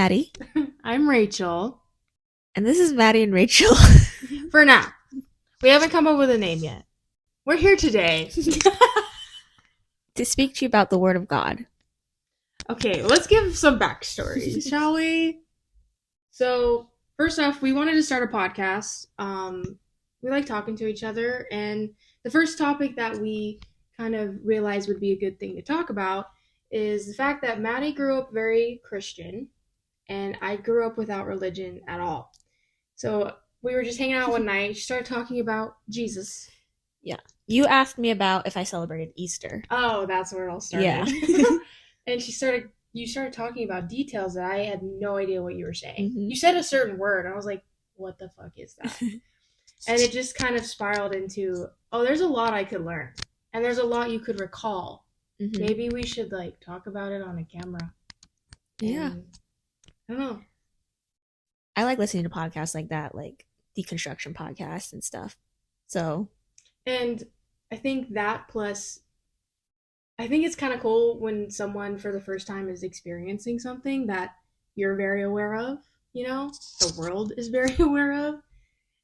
Maddie. I'm Rachel. And this is Maddie and Rachel. For now. We haven't come up with a name yet. We're here today to speak to you about the Word of God. Okay, let's give some backstory, shall we? So, first off, we wanted to start a podcast. We like talking to each other, and the first topic that we kind of realized would be a good thing to talk about is the fact that Maddie grew up very Christian, and I grew up without religion at all. So we were just hanging out one night. She started talking about Jesus. Yeah. You asked me about if I celebrated Easter. Oh, that's where it all started. Yeah. And you started talking about details that I had no idea what you were saying. Mm-hmm. You said a certain word, and I was like, what the fuck is that? And it just kind of spiraled into, oh, there's a lot I could learn. And there's a lot you could recall. Mm-hmm. Maybe we should, talk about it on a camera. Yeah. I don't know. I like listening to podcasts like that, like deconstruction podcasts and stuff. So. And I think that plus, I think it's kind of cool when someone for the first time is experiencing something that you're very aware of, the world is very aware of.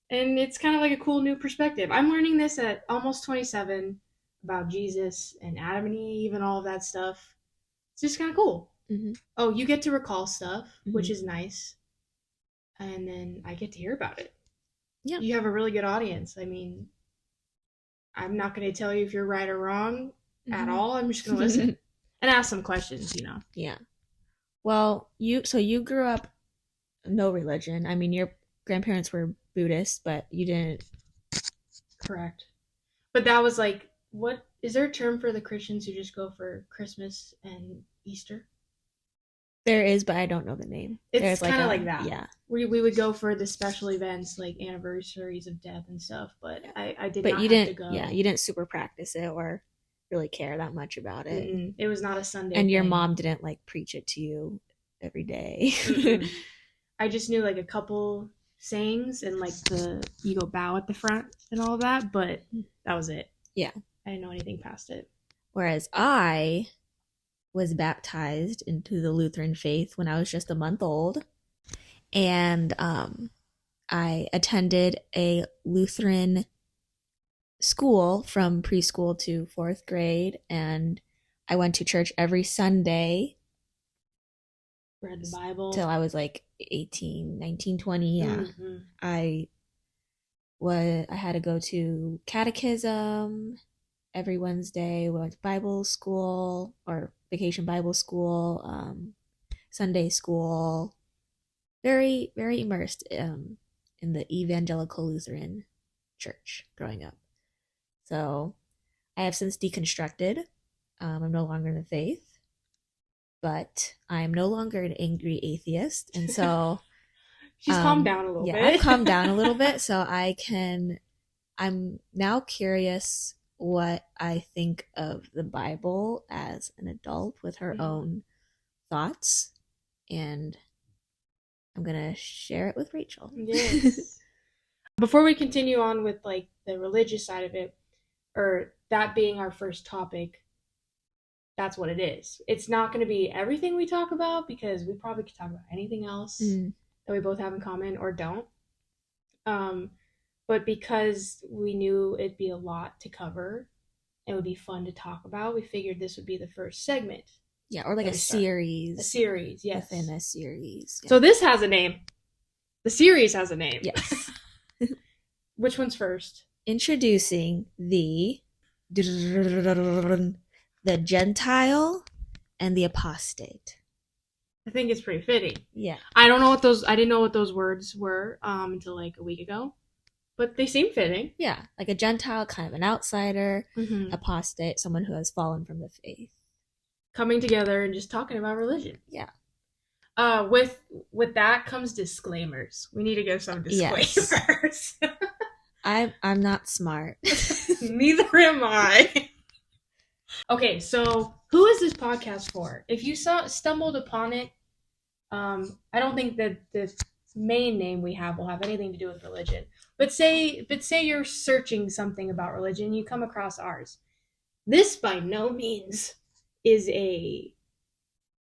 And it's kind of like a cool new perspective. I'm learning this at almost 27 about Jesus and Adam and Eve and all of that stuff. It's just kind of cool. Mm-hmm. Oh, you get to recall stuff, which is nice. And then I get to hear about it. Yeah. You have a really good audience. I mean, I'm not going to tell you if you're right or wrong at all. I'm just going to listen and ask some questions, Yeah. Well, you grew up no religion. I mean, your grandparents were Buddhist, but you didn't. Correct. But that was what is there a term for the Christians who just go for Christmas and Easter? There is, but I don't know the name. It's kind of like that. Yeah. We would go for the special events like anniversaries of death and stuff, but I did not have to go. Yeah, you didn't super practice it or really care that much about it. Mm-mm. It was not a Sunday And thing. your mom didn't preach it to you every day. I just knew a couple sayings and you go bow at the front and all that, but that was it. Yeah. I didn't know anything past it. Whereas I was baptized into the Lutheran faith when I was just a month old. And I attended a Lutheran school from preschool to 4th grade. And I went to church every Sunday. Read the Bible. Till I was 18, 19, 20. Yeah. Mm-hmm. I had to go to catechism every Wednesday. We went to Bible school or vacation Bible school, Sunday school. Very, very immersed in the evangelical Lutheran church growing up. So I have since deconstructed. I'm no longer in the faith, but I'm no longer an angry atheist. And so she's calmed down a little bit. Yeah, I've calmed down a little bit. So I'm now curious what I think of the Bible as an adult with her own thoughts, and I'm gonna share it with Rachel. Yes. Before we continue on with the religious side of it, or that being our first topic, that's what it is. It's not going to be everything we talk about because we probably could talk about anything else that we both have in common or don't. But because we knew it'd be a lot to cover, it would be fun to talk about, we figured this would be the first segment. Yeah, or a series. A series, yes. Within a series. Yeah. So this has a name. The series has a name. Yes. Which one's first? Introducing the Gentile and the Apostate. I think it's pretty fitting. Yeah. I didn't know what those words were until a week ago. But they seem fitting. Yeah, a Gentile, kind of an outsider, apostate, someone who has fallen from the faith. Coming together and just talking about religion. Yeah. With that comes disclaimers. We need to give some disclaimers. Yes. I'm not smart. Neither am I. Okay, so who is this podcast for? If you stumbled upon it, I don't think that the main name we have will have anything to do with religion. But say you're searching something about religion, you come across ours. This by no means is a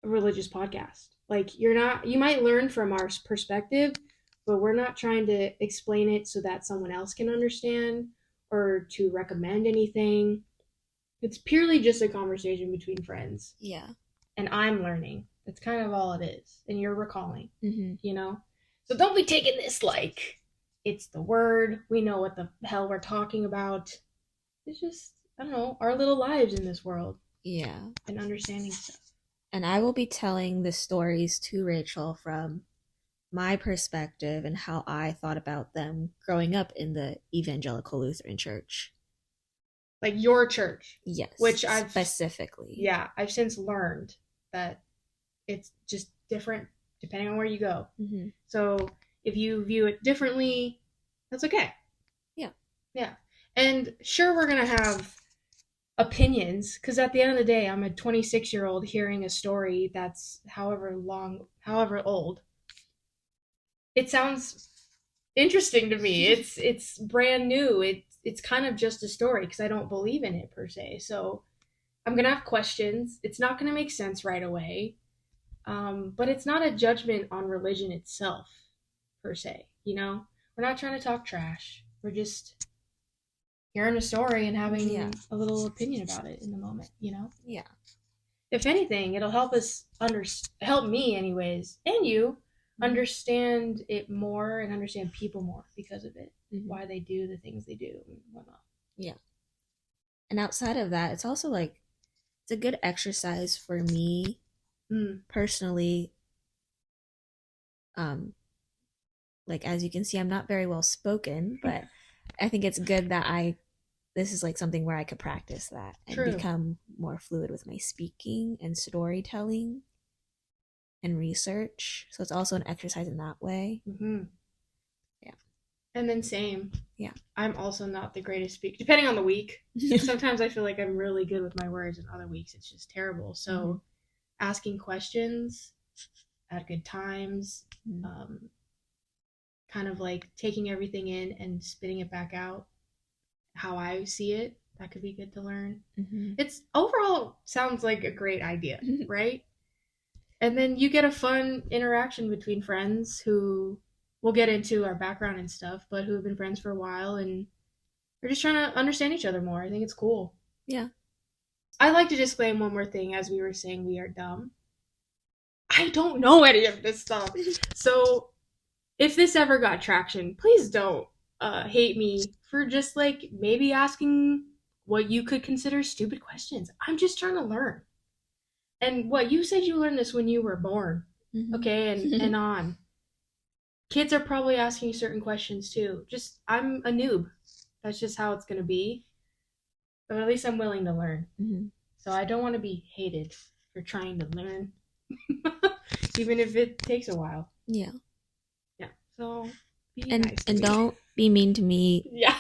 religious podcast. Like, you might learn from our perspective, but we're not trying to explain it so that someone else can understand or to recommend anything. It's purely just a conversation between friends. Yeah. And I'm learning. That's kind of all it is. And you're recalling, Mm-hmm. you know? So don't be taking this like it's the word. We know what the hell we're talking about. It's just, I don't know, our little lives in this world. Yeah. And understanding stuff. And I will be telling the stories to Rachel from my perspective and how I thought about them growing up in the Evangelical Lutheran Church. Like your church. Yes. Which I've specifically. Yeah, I've since learned that it's just different depending on where you go. Mm-hmm. So if you view it differently, that's okay. Yeah. Yeah. And sure, we're going to have opinions, because at the end of the day, I'm a 26-year-old hearing a story that's however old. It sounds interesting to me. It's brand new. It's kind of just a story because I don't believe in it per se. So I'm going to have questions. It's not going to make sense right away. But it's not a judgment on religion itself, per se, you know? We're not trying to talk trash. We're just hearing a story and having a little opinion about it in the moment, you know? Yeah. If anything, it'll help us help me anyways, and you understand it more and understand people more because of it, why they do the things they do and whatnot. Yeah. And outside of that, it's also like, it's a good exercise for me personally. Like, as you can see, I'm not very well spoken, but I think it's good that this is like something where I could practice that and become more fluid with my speaking and storytelling and research. So it's also an exercise in that way. Mm-hmm. Yeah. And then same. Yeah. I'm also not the greatest speaker, depending on the week. Sometimes I feel like I'm really good with my words, and other weeks it's just terrible. So asking questions at good times, kind of like taking everything in and spitting it back out how I see it, that could be good to learn. It's overall sounds like a great idea, right? And then you get a fun interaction between friends who we'll get into our background and stuff, but who have been friends for a while and we're just trying to understand each other more. I think it's cool. Yeah. I like to disclaim one more thing. As we were saying, we are dumb. I don't know any of this stuff. So if this ever got traction, please don't hate me for just like maybe asking what you could consider stupid questions. I'm just trying to learn. And what you said, you learned this when you were born, okay, and on. Kids are probably asking certain questions too. Just, I'm a noob. That's just how it's gonna be. But at least I'm willing to learn. So I don't want to be hated for trying to learn, even if it takes a while. Yeah. Yeah. So be and nice to and me. Don't be mean to me. Yeah.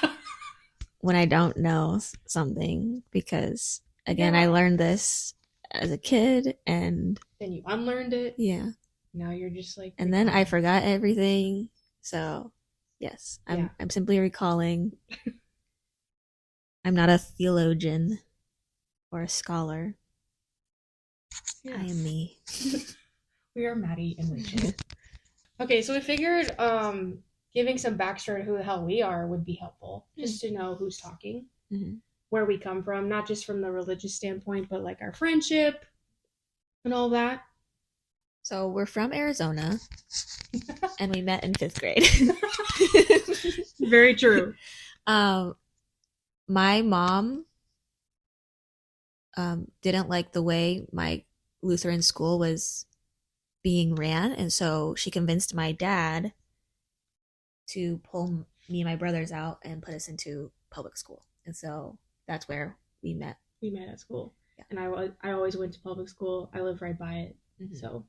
When I don't know something, because again, I learned this as a kid, and then you unlearned it. Yeah. Now you're just like. And then I forgot everything. So, yes, I'm simply recalling. I'm not a theologian or a scholar. Yes. I am me. We are Maddie and Rachel. Okay, so we figured giving some backstory to who the hell we are would be helpful, just to know who's talking, where we come from, not just from the religious standpoint, but like our friendship and all that. So we're from Arizona, and we met in 5th grade. Very true. My mom didn't like the way my Lutheran school was being ran, and so she convinced my dad to pull me and my brothers out and put us into public school. And so that's where we met. We met at school. Yeah. And I always went to public school. I lived right by it. So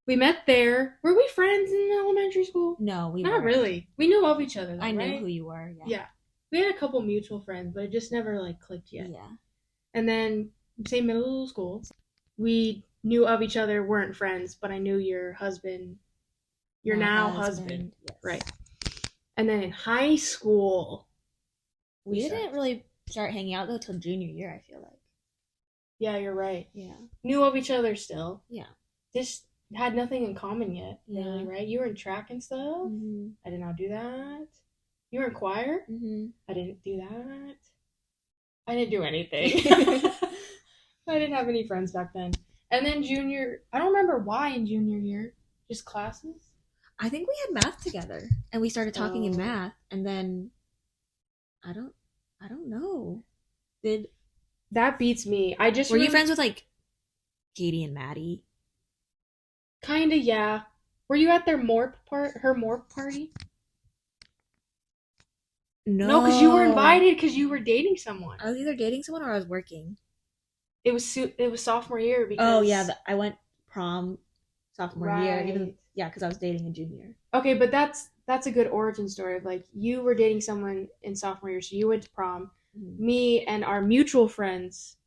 we met there. Were we friends in elementary school? No, we not weren't. Really. We knew of each other though, I knew right? who you were. Yeah. We had a couple mutual friends, but it just never like clicked yet. Yeah. And then same middle school. We knew of each other, weren't friends, but I knew your husband, your now husband. Yes. Right. And then in high school, we didn't really start hanging out though till junior year, I feel like. Yeah, you're right. Yeah. Knew of each other still. Yeah. Just had nothing in common yet, Yeah. really, right? You were in track and stuff. Mm-hmm. I did not do that. You were in choir. Mm-hmm. I didn't do that. I didn't do anything. I didn't have any friends back then. And then junior, I don't remember why in junior year. Just classes. I think we had math together, and we started talking in math, and then I don't know. Did that beats me? Were you friends with like Katie and Maddie? Kinda, yeah. Were you at their her morp party? No, because you were invited because you were dating someone. I was either dating someone or I was working. It was sophomore year because. Oh yeah, I went prom sophomore year. Even because I was dating a junior. Okay, but that's a good origin story of like you were dating someone in sophomore year, so you went to prom. Mm-hmm. Me and our mutual friends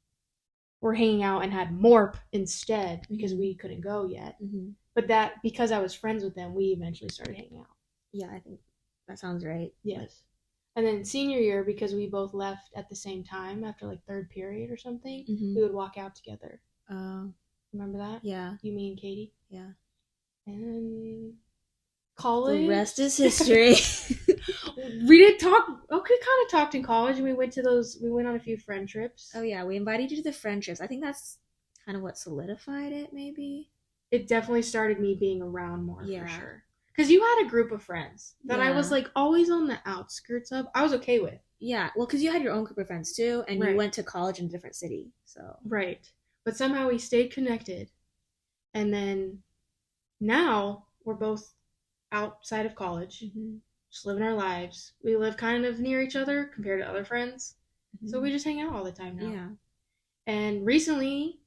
were hanging out and had morp instead because we couldn't go yet. Mm-hmm. But that because I was friends with them, we eventually started hanging out. Yeah, I think that sounds right. Yes. And then senior year, because we both left at the same time after like third period or something, we would walk out together. Remember that? Yeah. You, me, and Katie? Yeah. And college. The rest is history. We did talk. Okay, kind of talked in college, and we went on a few friend trips. Oh yeah, we invited you to the friend trips. I think that's kind of what solidified it. Maybe it definitely started me being around more for sure. Because you had a group of friends that I was like always on the outskirts of. I was okay with. Yeah, well, because you had your own group of friends too, and you went to college in a different city, so right. But somehow we stayed connected, and then now we're both outside of college. Mm-hmm. Just living our lives. We live kind of near each other compared to other friends. Mm-hmm. So we just hang out all the time now. Yeah. And recently,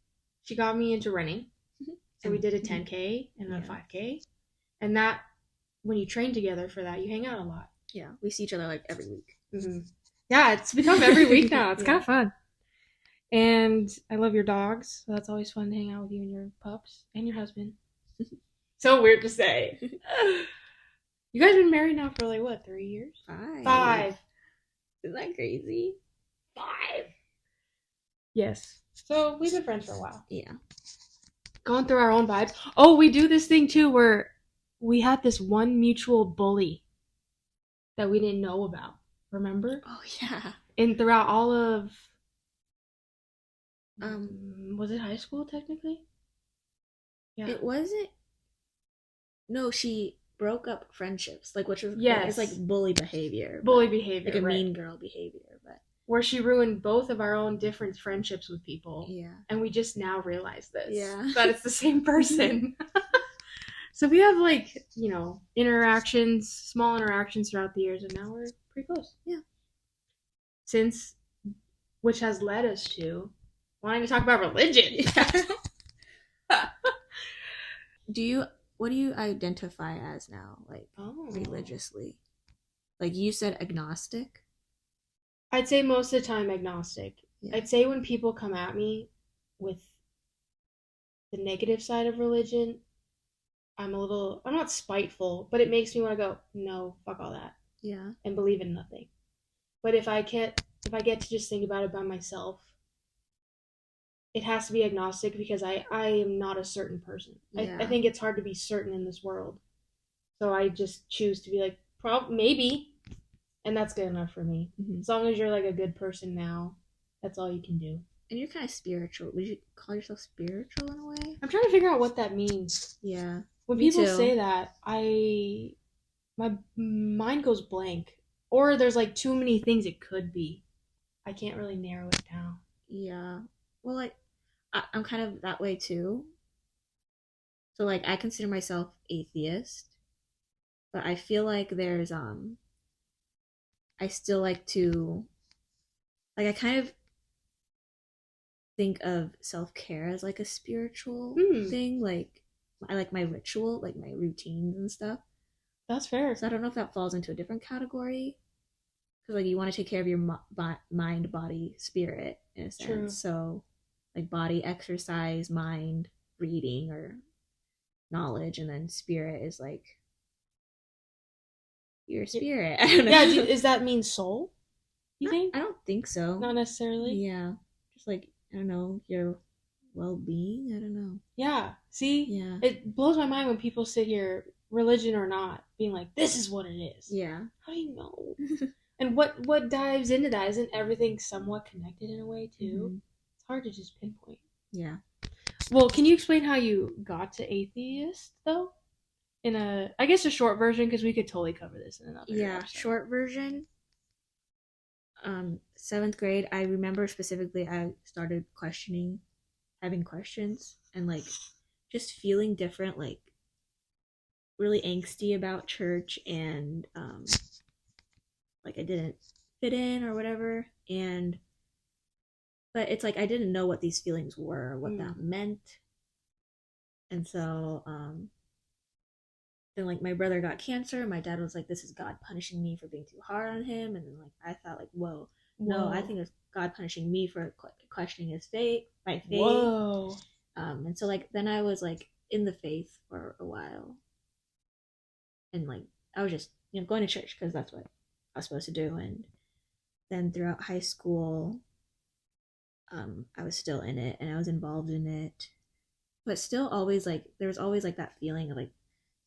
she got me into running. Mm-hmm. So we did a 10K and a 5K. And that, when you train together for that, you hang out a lot. Yeah. We see each other like every week. Mm-hmm. Yeah, it's become every week now. It's kind of fun. And I love your dogs. So that's always fun to hang out with you and your pups and your husband. So weird to say. You guys been married now for like what, 3 years? 5. Isn't that crazy? 5. Yes. So we've been friends for a while. Yeah. Going through our own vibes. Oh, we do this thing too where we had this one mutual bully that we didn't know about. Remember? Oh yeah. And throughout all of was it high school technically? Yeah. It wasn't. No, she broke up friendships, like which was it's like bully behavior, like a mean girl behavior, but where she ruined both of our own different friendships with people. Yeah, and we just now realize this. Yeah, that it's the same person. So we have like interactions, small interactions throughout the years, and now we're pretty close. Yeah, which has led us to wanting to talk about religion. What do you identify as now, like religiously? Like you said agnostic? I'd say most of the time agnostic. Yeah. I'd say when people come at me with the negative side of religion, I'm not spiteful, but it makes me want to go, no, fuck all that. Yeah. And believe in nothing. But if I get to just think about it by myself, it has to be agnostic because I am not a certain person. Yeah. I think it's hard to be certain in this world. So I just choose to be like, maybe. And that's good enough for me. Mm-hmm. As long as you're like a good person now, that's all you can do. And you're kind of spiritual. Would you call yourself spiritual in a way? I'm trying to figure out what that means. Yeah. When people say that, my mind goes blank. Or there's like too many things it could be. I can't really narrow it down. Yeah. Well, like, I'm kind of that way too. So like I consider myself atheist, but I feel like there's I still like to I kind of think of self-care as like a spiritual thing. Like I like my ritual, like my routines and stuff. That's fair. So I don't know if that falls into a different category. Because like you want to take care of your mind, body, spirit in a sense. True. So like body, exercise, mind, reading or knowledge, and then spirit is like your spirit. I don't know. Yeah, does that mean soul? You think? I don't think so. Not necessarily. Yeah, just like I don't know, your well-being. I don't know. Yeah. See? Yeah. It blows my mind when people sit here, religion or not, being like, this is what it is. Yeah. How do you know? And what dives into that? Isn't everything somewhat connected in a way, too? Mm-hmm. It's hard to just pinpoint. Yeah. Well, can you explain how you got to atheist, though? In I guess a short version, because we could totally cover this in another episode. Short version. 7th grade, I remember specifically I started having questions, and like just feeling different, like really angsty about church, and like I didn't fit in or whatever, but it's like I didn't know what these feelings were, what that meant. And so then like my brother got cancer, my dad was like, this is God punishing me for being too hard on him. And then like I thought like, whoa. No, I think it's God punishing me for questioning my faith. Whoa. And so like then I was like in the faith for a while, and like I was just going to church because that's what I was supposed to do. And then throughout high school, I was still in it and I was involved in it, but still always like there was always like that feeling of like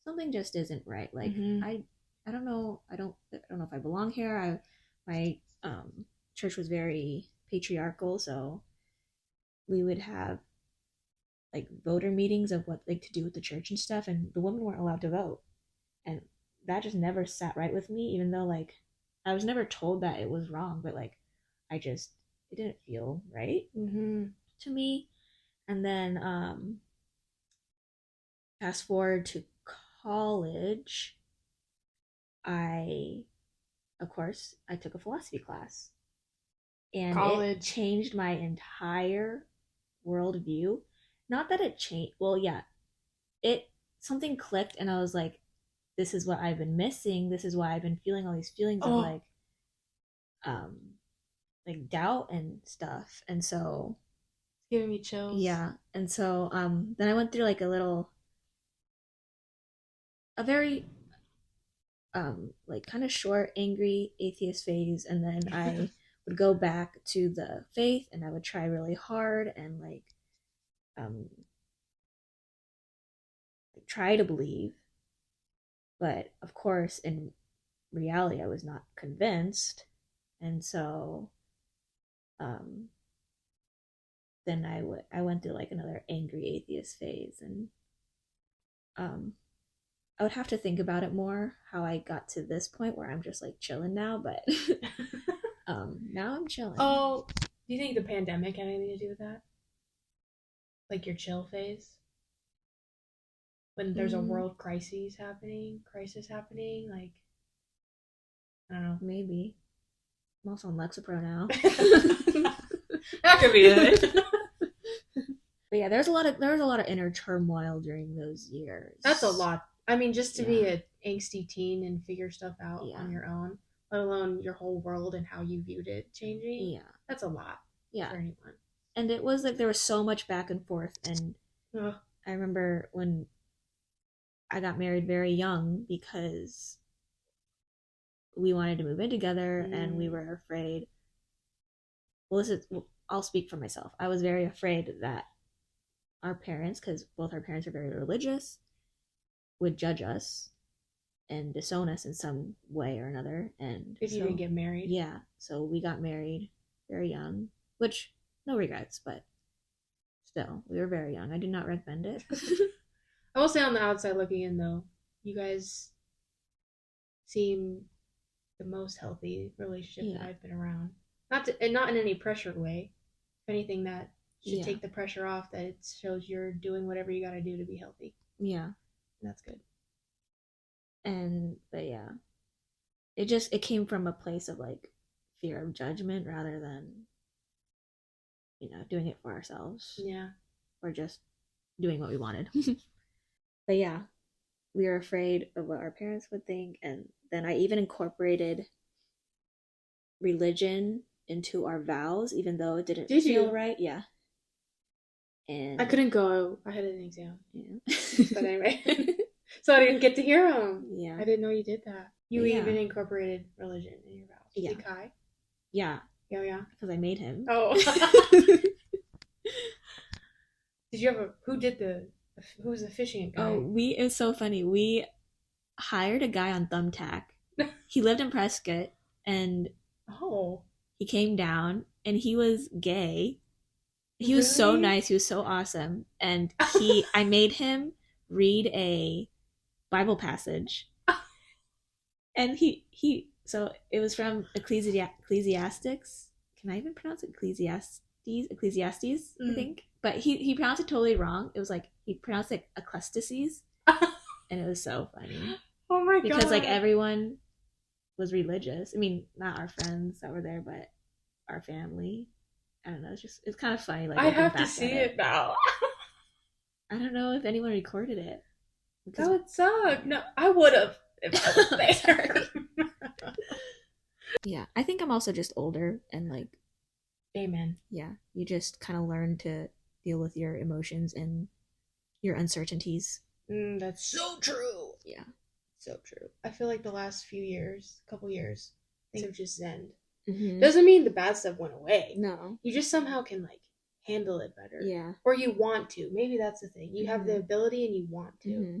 something just isn't right. Like I don't know. I don't know if I belong here. My church was very patriarchal, so we would have like voter meetings of what like to do with the church and stuff, and the women weren't allowed to vote, and that just never sat right with me, even though like I was never told that it was wrong, but like it didn't feel right to me. And then fast forward to college, I took a philosophy class, and it changed my entire worldview. Not that it changed, well, yeah, something clicked, and I was like, this is what I've been missing. This is why I've been feeling all these feelings of like doubt and stuff. And so it's giving me chills. Yeah. And so then I went through like a very like kind of short angry atheist phase, and then I would go back to the faith, and I would try really hard and like try to believe, but of course in reality I was not convinced. And so then I went through like another angry atheist phase, and I would have to think about it more how I got to this point where I'm just like chilling now, but now I'm chilling. Oh, do you think the pandemic had anything to do with that? Like your chill phase? When there's a world crisis happening, like, I don't know. Maybe. I'm also on Lexapro now. That could be it. But yeah, there was a lot of inner turmoil during those years. That's a lot. I mean, just to be an angsty teen and figure stuff out on your own, let alone your whole world and how you viewed it changing. Yeah. That's a lot for anyone. And it was like there was so much back and forth. And I remember when I got married very young because we wanted to move in together, and we were afraid. Well, I'll speak for myself. I was very afraid that our parents, because both our parents are very religious, would judge us and disown us in some way or another. And if you didn't get married. Yeah. So we got married very young, which no regrets, but still, we were very young. I do not recommend it. I will say on the outside looking in, though, you guys seem the most healthy relationship that I've been around. Not in any pressure way. If anything, that should take the pressure off, that it shows you're doing whatever you got to do to be healthy. Yeah. That's good. But yeah, it came from a place of like fear of judgment rather than doing it for ourselves. Yeah. Or just doing what we wanted. But yeah, we were afraid of what our parents would think, and then I even incorporated religion into our vows, even though it didn't feel right. Yeah. And I couldn't go. I had an exam. Yeah. But anyway. So I didn't get to hear them. Yeah. I didn't know you did that. You even incorporated religion in your vows. Yeah. Did Kai? Yeah. Yeah. Because I made him. Oh. Did you have who was the fishing guy? Oh, it was so funny. We hired a guy on Thumbtack. He lived in Prescott, and he came down, and he was gay. He was so nice. He was so awesome. And I made him read a Bible passage. And so it was from Ecclesiastics. Can I even pronounce it? Ecclesiastes, I think. But he pronounced it totally wrong. It was like, he pronounced it Ecclesiastes. And it was so funny. Oh my god. Because like everyone was religious. I mean, not our friends that were there, but our family. I don't know. It's kind of funny. Like, I have to see it now. I don't know if anyone recorded it. That would suck. No, I would have if I was there. Yeah, I think I'm also just older and like. Amen. Yeah, you just kind of learn to deal with your emotions and your uncertainties. That's so true. Yeah, so true. I feel like the last couple years, things have just zened. Mm-hmm. Doesn't mean the bad stuff went away. No. You just somehow can like handle it better. Yeah. Or you want to. Maybe that's the thing. You have the ability and you want to. Mm-hmm.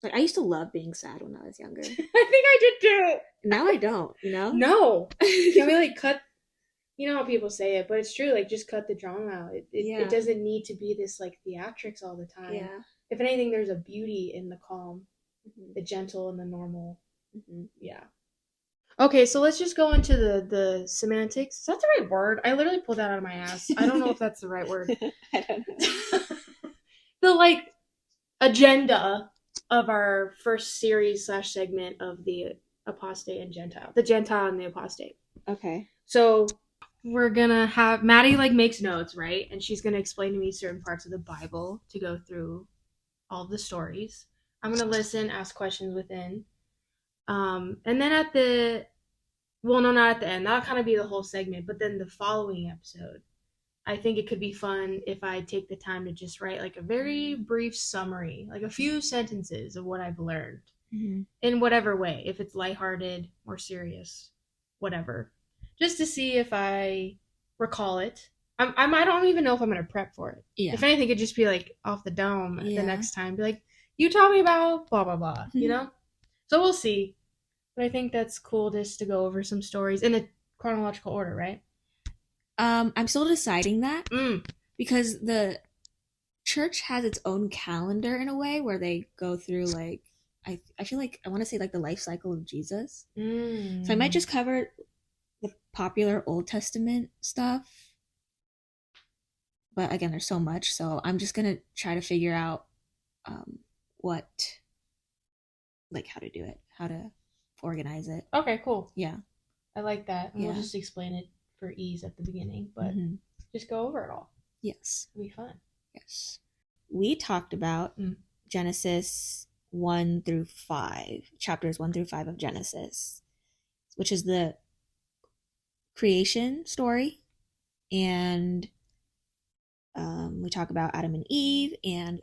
Like, I used to love being sad when I was younger. I think I did too. Now I don't, you know? No. Can we like cut, you know how people say it, but it's true, like just cut the drama out. It doesn't need to be this like theatrics all the time. Yeah. If anything, there's a beauty in the calm, the gentle and the normal. Yeah. Okay, so let's just go into the semantics. Is that the right word? I literally pulled that out of my ass. I don't know if that's the right word. I don't know. The like agenda of our first series / segment of the apostate and Gentile. The Gentile and the apostate. Okay. So we're gonna have Maddie like makes notes, right? And she's gonna explain to me certain parts of the Bible to go through all the stories. I'm gonna listen, ask questions within. And then not at the end. That'll kind of be the whole segment. But then the following episode, I think it could be fun if I take the time to just write like a very brief summary, like a few sentences of what I've learned in whatever way. If it's lighthearted or serious, whatever. Just to see if I recall it. I don't even know if I'm going to prep for it. Yeah. If anything, it'd just be like off the dome the next time. Be like, you taught me about blah, blah, blah, you know? So we'll see. But I think that's cool just to go over some stories in a chronological order, right? I'm still deciding that because the church has its own calendar in a way where they go through like I feel like I want to say like the life cycle of Jesus. So I might just cover the popular Old Testament stuff. But again, there's so much, so I'm just gonna try to figure out how to do it, how to organize it. Okay, cool. Yeah. I like that. And we'll just explain it for ease at the beginning, but just go over it all. Yes. It'll be fun. Yes. We talked about Genesis 1 through 5, chapters 1 through 5 of Genesis, which is the creation story. And we talk about Adam and Eve and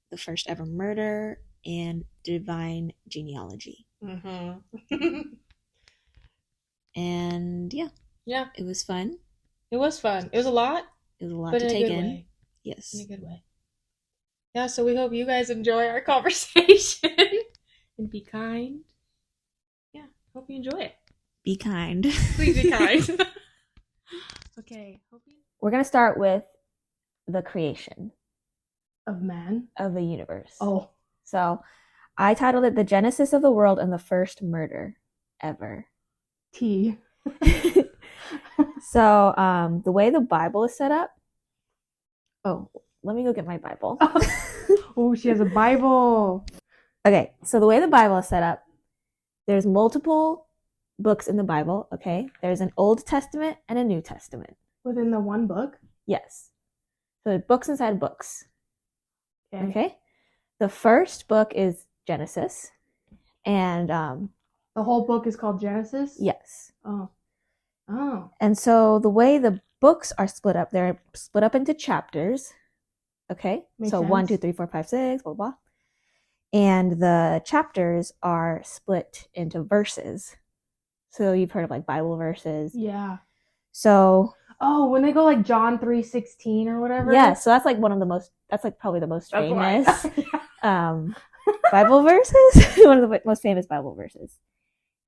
the first ever murder and divine genealogy. And yeah, it was fun. It was fun. It was a lot. It was a lot to take in. Way. Yes, in a good way. Yeah, so we hope you guys enjoy our conversation and be kind. Yeah, hope you enjoy it. Be kind. Please be kind. Okay. We're gonna start with the creation of man, of the universe. Oh, so I titled it "The Genesis of the World and the First Murder Ever." T. So, the way the Bible is set up. Oh, let me go get my Bible. Oh, she has a Bible. Okay, so the way the Bible is set up, there's multiple books in the Bible. Okay, there's an Old Testament and a New Testament within the one book. Yes, so books inside books. Okay. The first book is Genesis, and the whole book is called Genesis? Yes. Oh. And so the way the books are split up, they're split up into chapters. Okay. Makes so sense. 1, 2, 3, 4, 5, 6, blah, blah. And the chapters are split into verses. So you've heard of like Bible verses. Yeah. So. Oh, when they go like John 3:16 or whatever? Yeah. So that's like one of the most that's like probably the most That's famous why. Bible verses. One of the most famous Bible verses.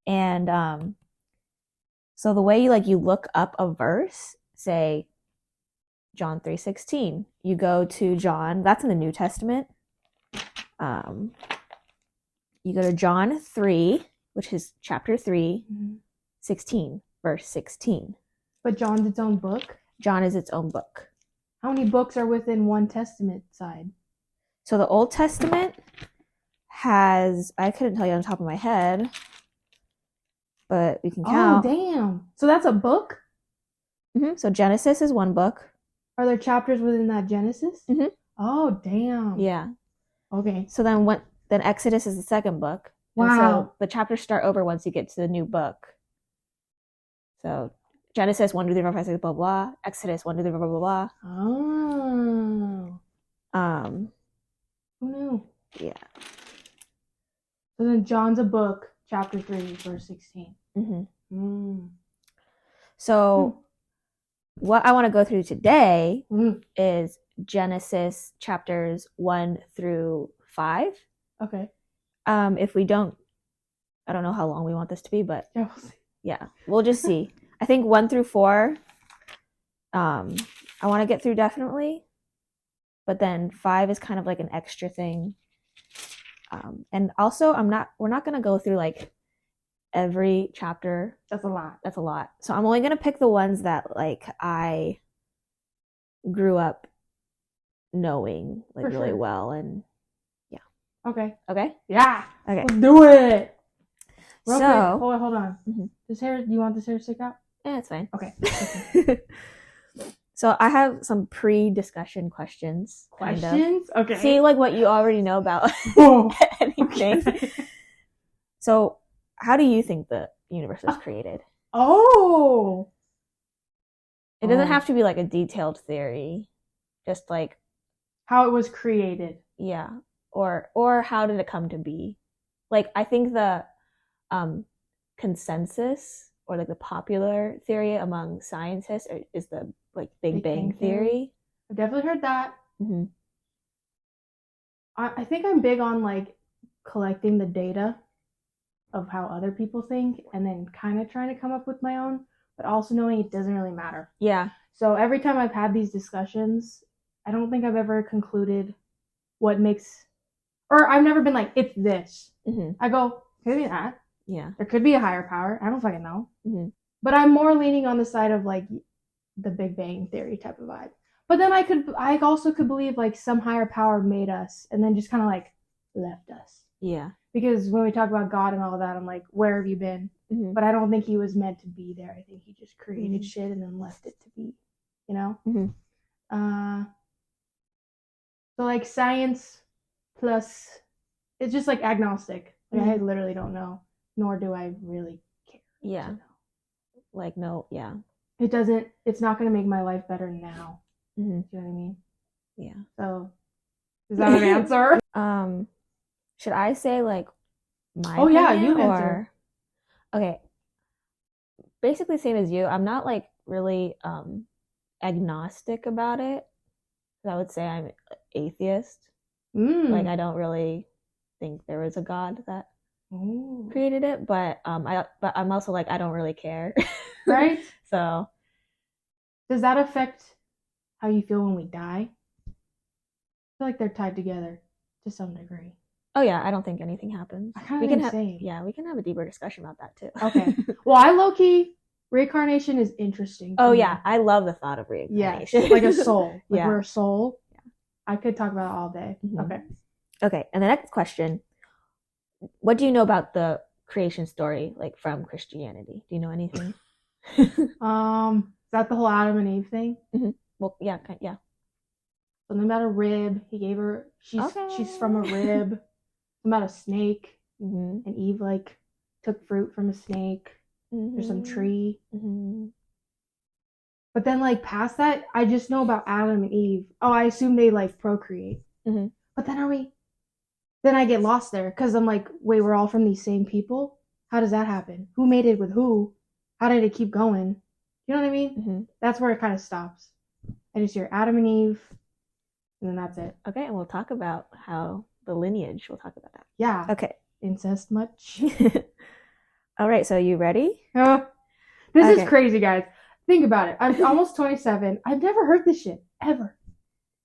And so the way you look up a verse, say John 3:16, you go to John, that's in the New Testament. You go to John 3, which is chapter 3, 16, verse 16. But John's its own book? John is its own book. How many books are within one Testament side? So the Old Testament has, I couldn't tell you on the top of my head, but we can count. Oh, damn. So that's a book? Mm-hmm. So Genesis is one book. Are there chapters within that Genesis? Mm-hmm. Oh, damn. Yeah. Okay. So then Exodus is the second book. Wow. And so the chapters start over once you get to the new book. So Genesis 1, 2, 3, 4, 5, 6, blah, blah. Exodus 1, 2, 3, 4, blah, blah, blah. Oh. Who knew? Yeah. So then John's a book, chapter 3, verse 16. Mm-hmm. So what I want to go through today is Genesis chapters 1 through 5. Okay. If we don't, I don't know how long we want this to be, but yeah, we'll just see. I think 1 through 4, I want to get through definitely, but then 5 is kind of like an extra thing. And also we're not going to go through like every chapter. That's a lot. So I'm only going to pick the ones that like I grew up knowing like For really sure. well. And yeah. Okay. Yeah. Okay. Let's do it. Real quick. Hold on. Mm-hmm. Do you want this hair to stick out? Yeah, it's fine. Okay. So I have some pre-discussion questions. Questions? Okay. See like what you already know about anything. Okay. So how do you think the universe was created? Oh. It doesn't have to be like a detailed theory. Just like how it was created. Yeah. Or how did it come to be? Like I think the consensus or like the popular theory among scientists is the like Big Bang theory. I've definitely heard that. Mm-hmm. I think I'm big on like collecting the data of how other people think and then kind of trying to come up with my own, but also knowing it doesn't really matter. Yeah. So every time I've had these discussions, I don't think I've ever concluded what makes, or I've never been like, it's this. Mm-hmm. I go, could be that. Yeah. There could be a higher power. I don't fucking know. Mm-hmm. But I'm more leaning on the side of like the Big Bang theory type of vibe. But then I also could believe like some higher power made us and then just kind of like left us. Yeah. Because when we talk about God and all of that, I'm like, where have you been? Mm-hmm. But I don't think he was meant to be there. I think he just created shit and then left it to be, you know? Mm-hmm. So like science plus, it's just like agnostic. Like I literally don't know, nor do I really care. Yeah. Like, no, yeah. It's not going to make my life better now. Mm-hmm. Do you know what I mean? Yeah. So, is that an answer? Should I say like my opinion, yeah, you answer. Okay. Basically same as you. I'm not like really agnostic about it. I would say I'm atheist. Like I don't really think there was a God that created it, but I'm also like I don't really care. Right? So does that affect how you feel when we die? I feel like they're tied together to some degree. Oh yeah, I don't think anything happens. We can have a deeper discussion about that too. Okay. Well, I low-key reincarnation is interesting. Oh yeah, I love the thought of reincarnation. Yeah, like a soul. Like we're a soul. Yeah. I could talk about it all day. Mm-hmm. Okay, and the next question, what do you know about the creation story, like from Christianity? Do you know anything? Is that the whole Adam and Eve thing? Mm-hmm. Well, yeah. Something about a rib. He gave her. She's from a rib. Something about a snake. Mm-hmm. And Eve like took fruit from a snake. Mm-hmm. There's some tree. Mm-hmm. But then like past that, I just know about Adam and Eve. Oh, I assume they like procreate. Mm-hmm. But then Then I get lost there because I'm like, wait, we're all from these same people? How does that happen? Who made it with who? How did it keep going? You know what I mean? Mm-hmm. That's where it kind of stops. I just hear Adam and Eve. And then that's it. Okay, and we'll talk about how the lineage, we'll talk about that. Yeah. Okay. Incest much? All right, so you ready? This is crazy, guys. Think about it. I'm almost 27. I've never heard this shit, ever.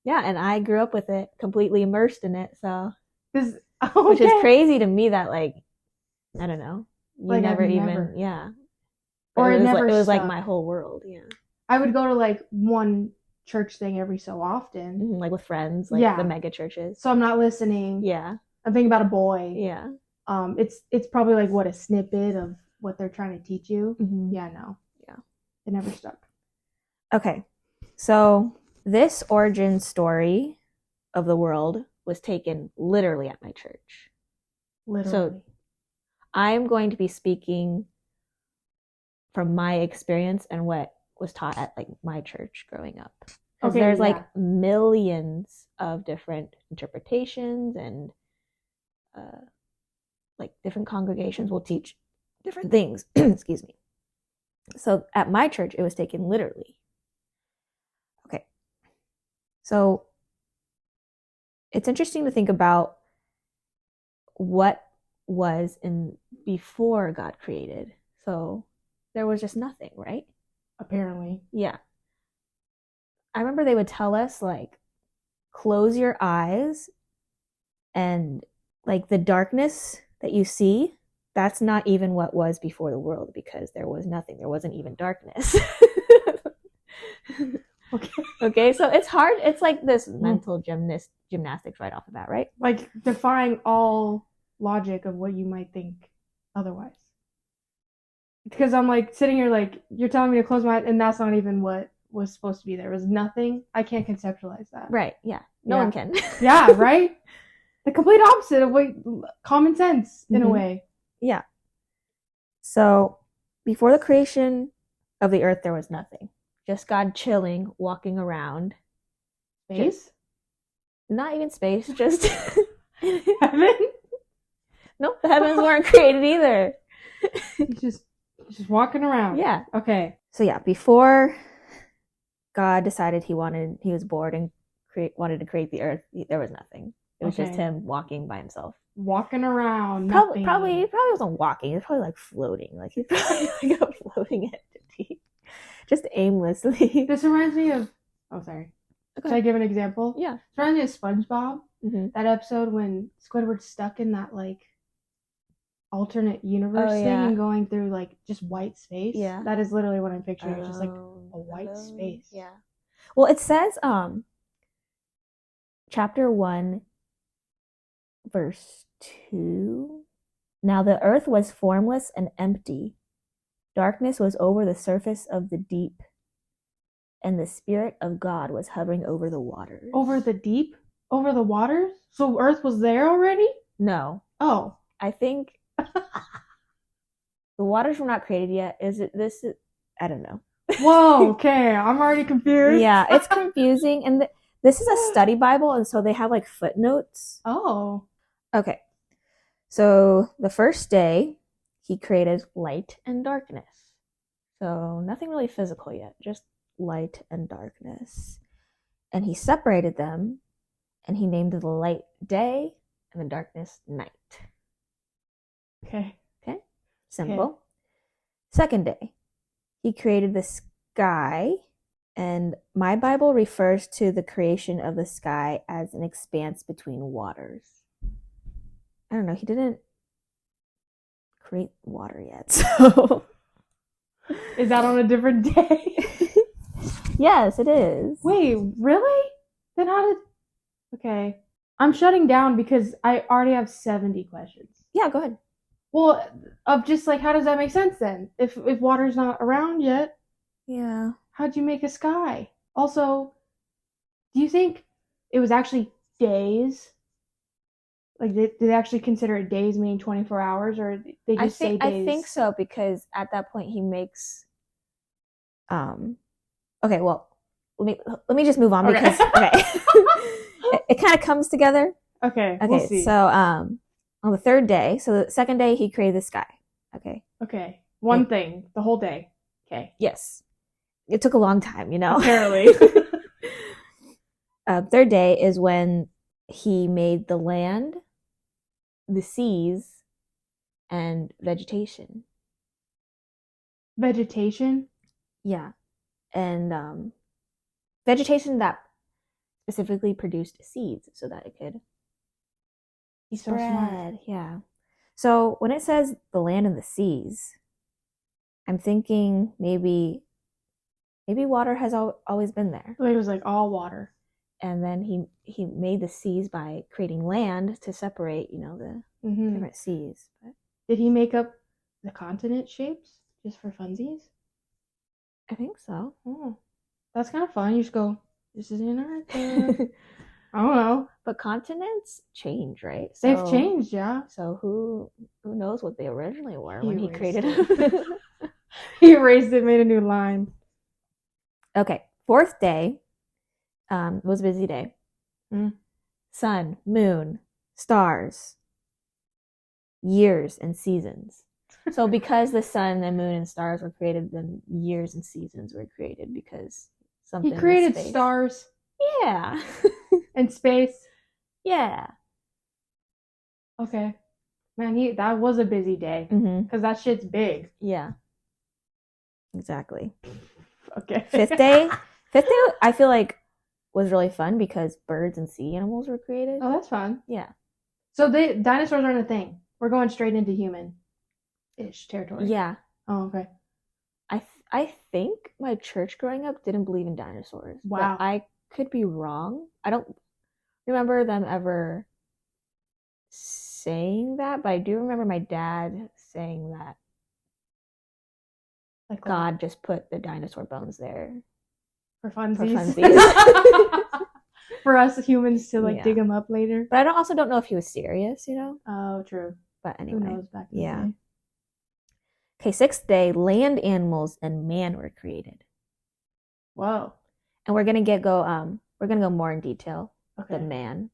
Yeah, and I grew up with it, completely immersed in it, so. Okay. Which is crazy to me that, like, I don't know. You like never even, yeah. But or it was, never it was like my whole world, yeah. I would go to, like, one church thing every so often. Mm-hmm, like with friends, like the mega churches. So I'm not listening. Yeah. I'm thinking about a boy. Yeah. It's probably like what, a snippet of what they're trying to teach you. Mm-hmm. Yeah, no. Yeah. It never stuck. Okay. So this origin story of the world was taken literally at my church. Literally. So I'm going to be speaking from my experience and what was taught at like my church growing up. Because there's like millions of different interpretations and like different congregations will teach different things. Excuse me. So at my church, it was taken literally. Okay. So it's interesting to think about what was in before God created. So there was just nothing, right? Apparently. Yeah. I remember they would tell us, like, close your eyes and, like, the darkness that you see, that's not even what was before the world because there was nothing. There wasn't even darkness. Okay, so it's hard. It's like this mental gymnastics right off the bat, right? Like defying all logic of what you might think otherwise. Because I'm like sitting here like, you're telling me to close my eyes and that's not even what was supposed to be there. It was nothing. I can't conceptualize that. Right, yeah. No one can. Yeah, right? The complete opposite of what common sense in a way. Yeah. So before the creation of the earth, there was nothing. Just God chilling, walking around. Space? Not even space, just heaven? Nope, the heavens weren't created either. He's just walking around. Yeah. Okay. So yeah, before God decided he was bored and wanted to create the earth, there was nothing. It was just him walking by himself. Walking around. Probably wasn't walking. He was probably like floating. Like he's probably like a floating entity. Just aimlessly. This reminds me of sorry. Okay. Should I give an example? Yeah. It reminds me of SpongeBob. Mm-hmm. That episode when Squidward's stuck in that like alternate universe thing and going through like just white space. Yeah. That is literally what I'm picturing. It's just like a white space. Yeah. Well, it says chapter 1 verse 2. Now the earth was formless and empty. Darkness was over the surface of the deep, and the Spirit of God was hovering over the waters. Over the deep? Over the waters? So earth was there already? No. Oh. I think the waters were not created yet. I don't know. Whoa, okay. I'm already confused. Yeah, it's confusing. And this is a study Bible, and so they have like footnotes. Oh. Okay. So the first day, he created light and darkness. So nothing really physical yet, just light and darkness. And he separated them, and he named the light day and the darkness night. Okay. Simple. Okay. Second day, he created the sky, and my Bible refers to the creation of the sky as an expanse between waters. I don't know, he didn't create water yet, so... Is that on a different day? Yes, it is. Wait, really? Then how did... Okay. I'm shutting down because I already have 70 questions. Yeah, go ahead. Well, of just like, how does that make sense then? If water's not around yet, yeah. How'd you make a sky? Also, do you think it was actually days? Like, did they actually consider it days meaning 24 hours, or they just say days? I think so, because at that point he makes. Okay, well, let me just move on because it kind of comes together. Okay. We'll see. So on the third day, so the second day, he created the sky. Okay. One thing, the whole day. Okay. Yes. It took a long time, you know. Apparently. Third day is when he made the land, the seas, and vegetation. Vegetation? Yeah. And vegetation that specifically produced seeds so that it could He's so smart. Yeah. So when it says the land and the seas, I'm thinking maybe water has always been there. So it was like all water. And then he made the seas by creating land to separate, the different seas. But did he make up the continent shapes just for funsies? I think so. Oh, that's kind of fun. You just go, this is Antarctica. I don't know. But continents change, right? They've changed, yeah. So who knows what they originally were when he created it? He erased it, made a new line. Okay, fourth day was a busy day. Sun, moon, stars, years, and seasons. So because the sun and moon and stars were created, then years and seasons were created because something. He created stars. Yeah. And space. Yeah. Okay. Man, that was a busy day. Because that shit's big. Yeah. Exactly. Okay. Fifth day, I feel like was really fun because birds and sea animals were created. Oh, that's fun. Yeah. So dinosaurs aren't a thing. We're going straight into human-ish territory. Yeah. Oh, okay. I think my church growing up didn't believe in dinosaurs. Wow. But I could be wrong. I don't remember them ever saying that, but I do remember my dad saying that like God just put the dinosaur bones there for funsies. For for us humans to dig them up later. But I also don't know if he was serious, Oh, true. But anyway. Who knows back in the day. Okay, sixth day, land animals and man were created. Whoa. And we're gonna go more in detail. Okay. The man,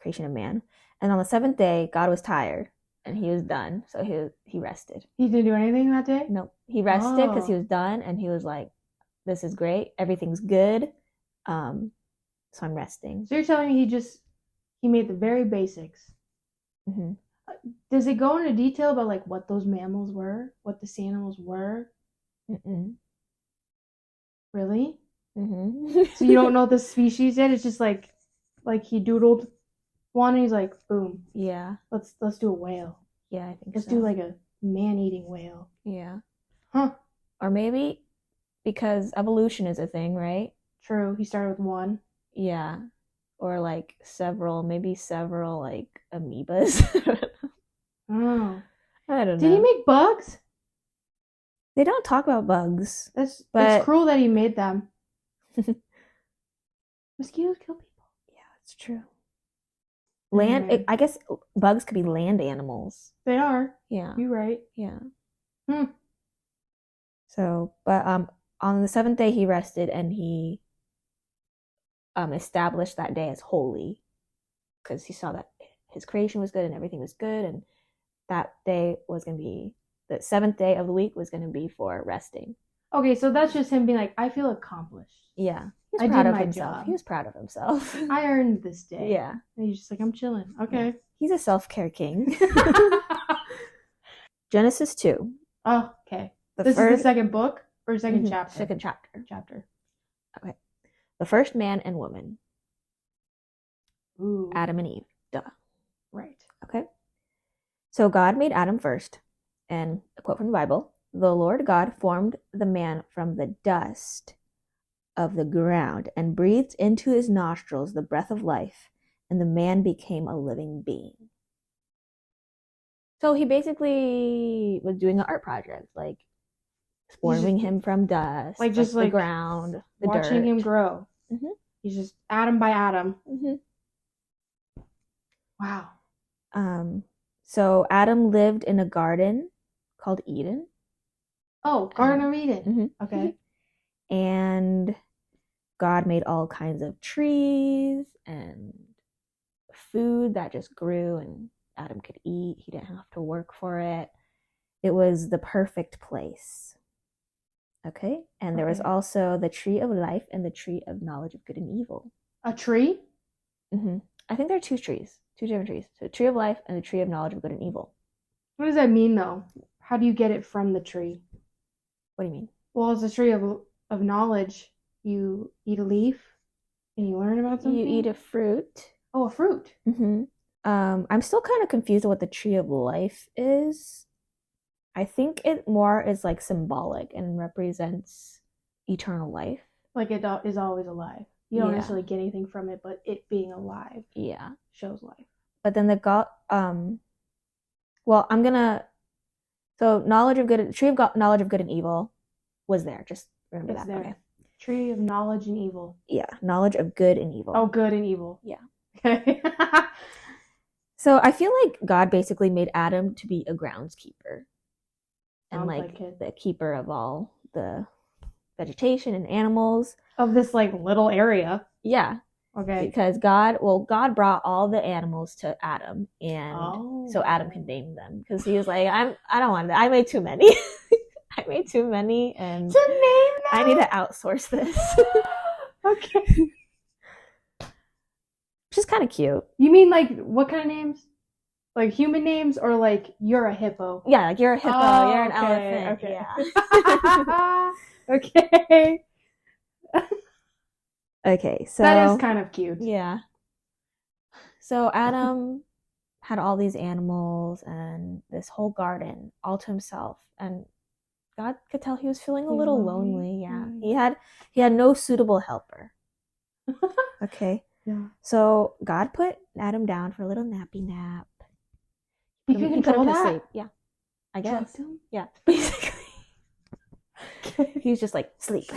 creation of man. And on the seventh day, God was tired and he was done. So he rested. He didn't do anything that day? Nope. He rested because he was done and he was like, this is great. Everything's good. So I'm resting. So you're telling me he made the very basics. Does it go into detail about what those mammals were? What the sea animals were? Really? So you don't know the species yet? It's just like he doodled one and he's like, boom. Yeah. Let's do a whale. Yeah, I think let's do a man-eating whale. Yeah. Huh. Or maybe because evolution is a thing, right? True. He started with one. Yeah. Or several amoebas. Oh. I don't know. Did he make bugs? They don't talk about bugs. It's cruel that he made them. Mosquitoes kill people. Yeah, that's true. I guess bugs could be land animals. They are. Yeah. You're right. Yeah. So, but on the seventh day he rested and he established that day as holy because he saw that his creation was good and everything was good, and that day was going to be the seventh day of the week was going to be for resting. Okay, so that's just him being like, I feel accomplished. Yeah. He was proud of himself. Job. He was proud of himself. I earned this day. Yeah. And he's just like, I'm chilling. Okay. Yeah. He's a self-care king. Genesis 2. Oh, okay. This is the second book or second chapter? Second chapter. Chapter. Okay. The first man and woman. Ooh. Adam and Eve. Duh. Right. Okay. So God made Adam first. And a quote from the Bible, the Lord God formed the man from the dust of the ground and breathed into his nostrils the breath of life, and the man became a living being. So he basically was doing an art project, forming him from dust, the ground, the watching dirt. Him grow. He's just atom by atom. Wow. So Adam lived in a garden called Eden. Oh, Garden of Eden. Okay. And God made all kinds of trees and food that just grew and Adam could eat. He didn't have to work for it. It was the perfect place. Okay? And there was also the tree of life and the tree of knowledge of good and evil. A tree? I think there are two different trees. So the tree of life and the tree of knowledge of good and evil. What does that mean, though? How do you get it from the tree? What do you mean? Well, it's a tree of knowledge. You eat a leaf and you learn about something? You eat a fruit. Oh, a fruit. I'm still kind of confused with what the tree of life is. I think it more is like symbolic and represents eternal life. Like it is always alive. You don't necessarily get anything from it, but it being alive shows life. But then so tree of knowledge of good and evil was there. Just remember that. There. Okay. Tree of knowledge and evil. Yeah, knowledge of good and evil. Oh, good and evil. Yeah. Okay. So I feel like God basically made Adam to be a groundskeeper. And like the keeper of all the vegetation and animals. Of this like little area. Yeah. Okay. Because God brought all the animals to Adam, and so Adam could name them. Because he was like, I don't want that. I made too many. I made too many, and to name them? I need to outsource this. Okay. Which is kind of cute. You mean like what kind of names? Like human names, or like you're a hippo? Yeah, like you're a hippo, you're an elephant. Okay. Yeah. Okay. Okay, so that is kind of cute. Yeah. So Adam had all these animals and this whole garden all to himself, and God could tell he was feeling a little lonely. Yeah. He had no suitable helper. Okay. Yeah. So God put Adam down for a little nappy nap. He can control that? Sleep. Yeah. I guess. Trust him? Yeah. Basically. He's just like, sleep.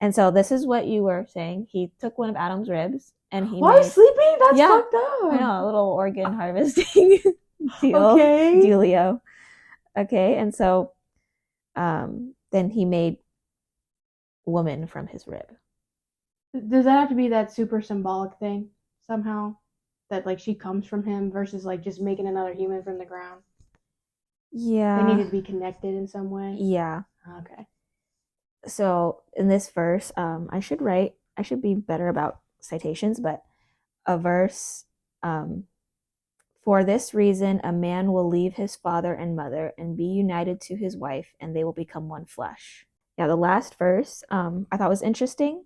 And so this is what you were saying. He took one of Adam's ribs and he Why sleeping? That's fucked up. I know, a little organ harvesting deal. Okay. Dealio. Okay, and so then he made woman from his rib. Does that have to be that super symbolic thing somehow? That like she comes from him versus like just making another human from the ground? Yeah. They needed to be connected in some way? Yeah. Okay. So in this verse, I should be better about citations, but a verse, for this reason, a man will leave his father and mother and be united to his wife, and they will become one flesh. Yeah, the last verse, I thought was interesting.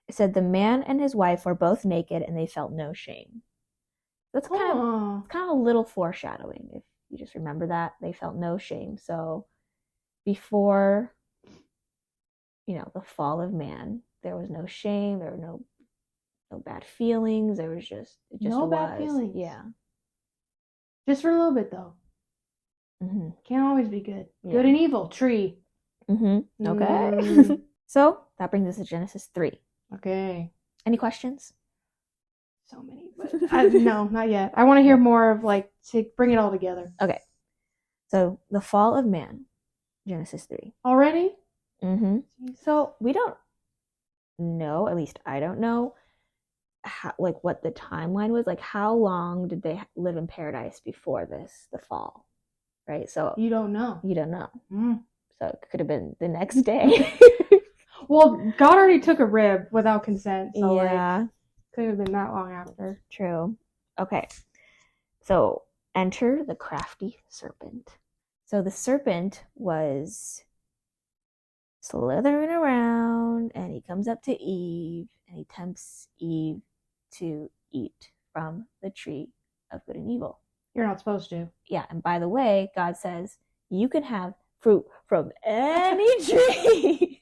It said, the man and his wife were both naked and they felt no shame. That's kind of a little foreshadowing. If you just remember that, they felt no shame. So before, the fall of man, there was no shame. There were no bad feelings. There was just bad feelings. Yeah. Just for a little bit though. Mm-hmm. Can't always be good. Yeah. Good and evil. Tree. Mm-hmm. Okay. So that brings us to Genesis 3. Okay. Any questions? So many, but no, not yet. I want to hear more of to bring it all together. Okay. So the fall of man, Genesis 3. Already? Mm-hmm. So we don't know, at least I don't know, how, what the timeline was. Like, how long did they live in paradise before the fall? Right? So you don't know. So it could have been the next day. Well, God already took a rib without consent. So yeah. Could have been that long after. True. Okay. So enter the crafty serpent. So the serpent was slithering around, and he comes up to Eve, and he tempts Eve to eat from the tree of good and evil. You're not supposed to. Yeah, and by the way, God says, you can have fruit from any tree,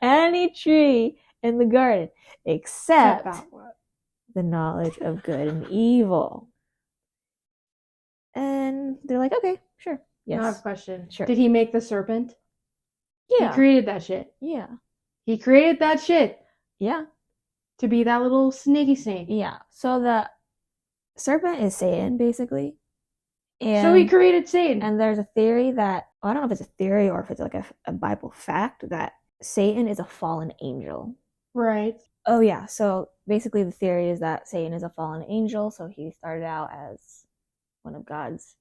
any tree in the garden, except the knowledge of good and evil. And they're like, okay, sure. Yes. I have a question. Sure. Did he make the serpent? Yeah. He created that shit. Yeah. He created that shit. Yeah. To be that little snaky snake. Yeah. So the serpent is Satan, basically. And so he created Satan. And there's a theory that, I don't know if it's a theory or if it's like a Bible fact, that Satan is a fallen angel. Right. Oh, yeah. So basically the theory is that Satan is a fallen angel. So he started out as one of God's,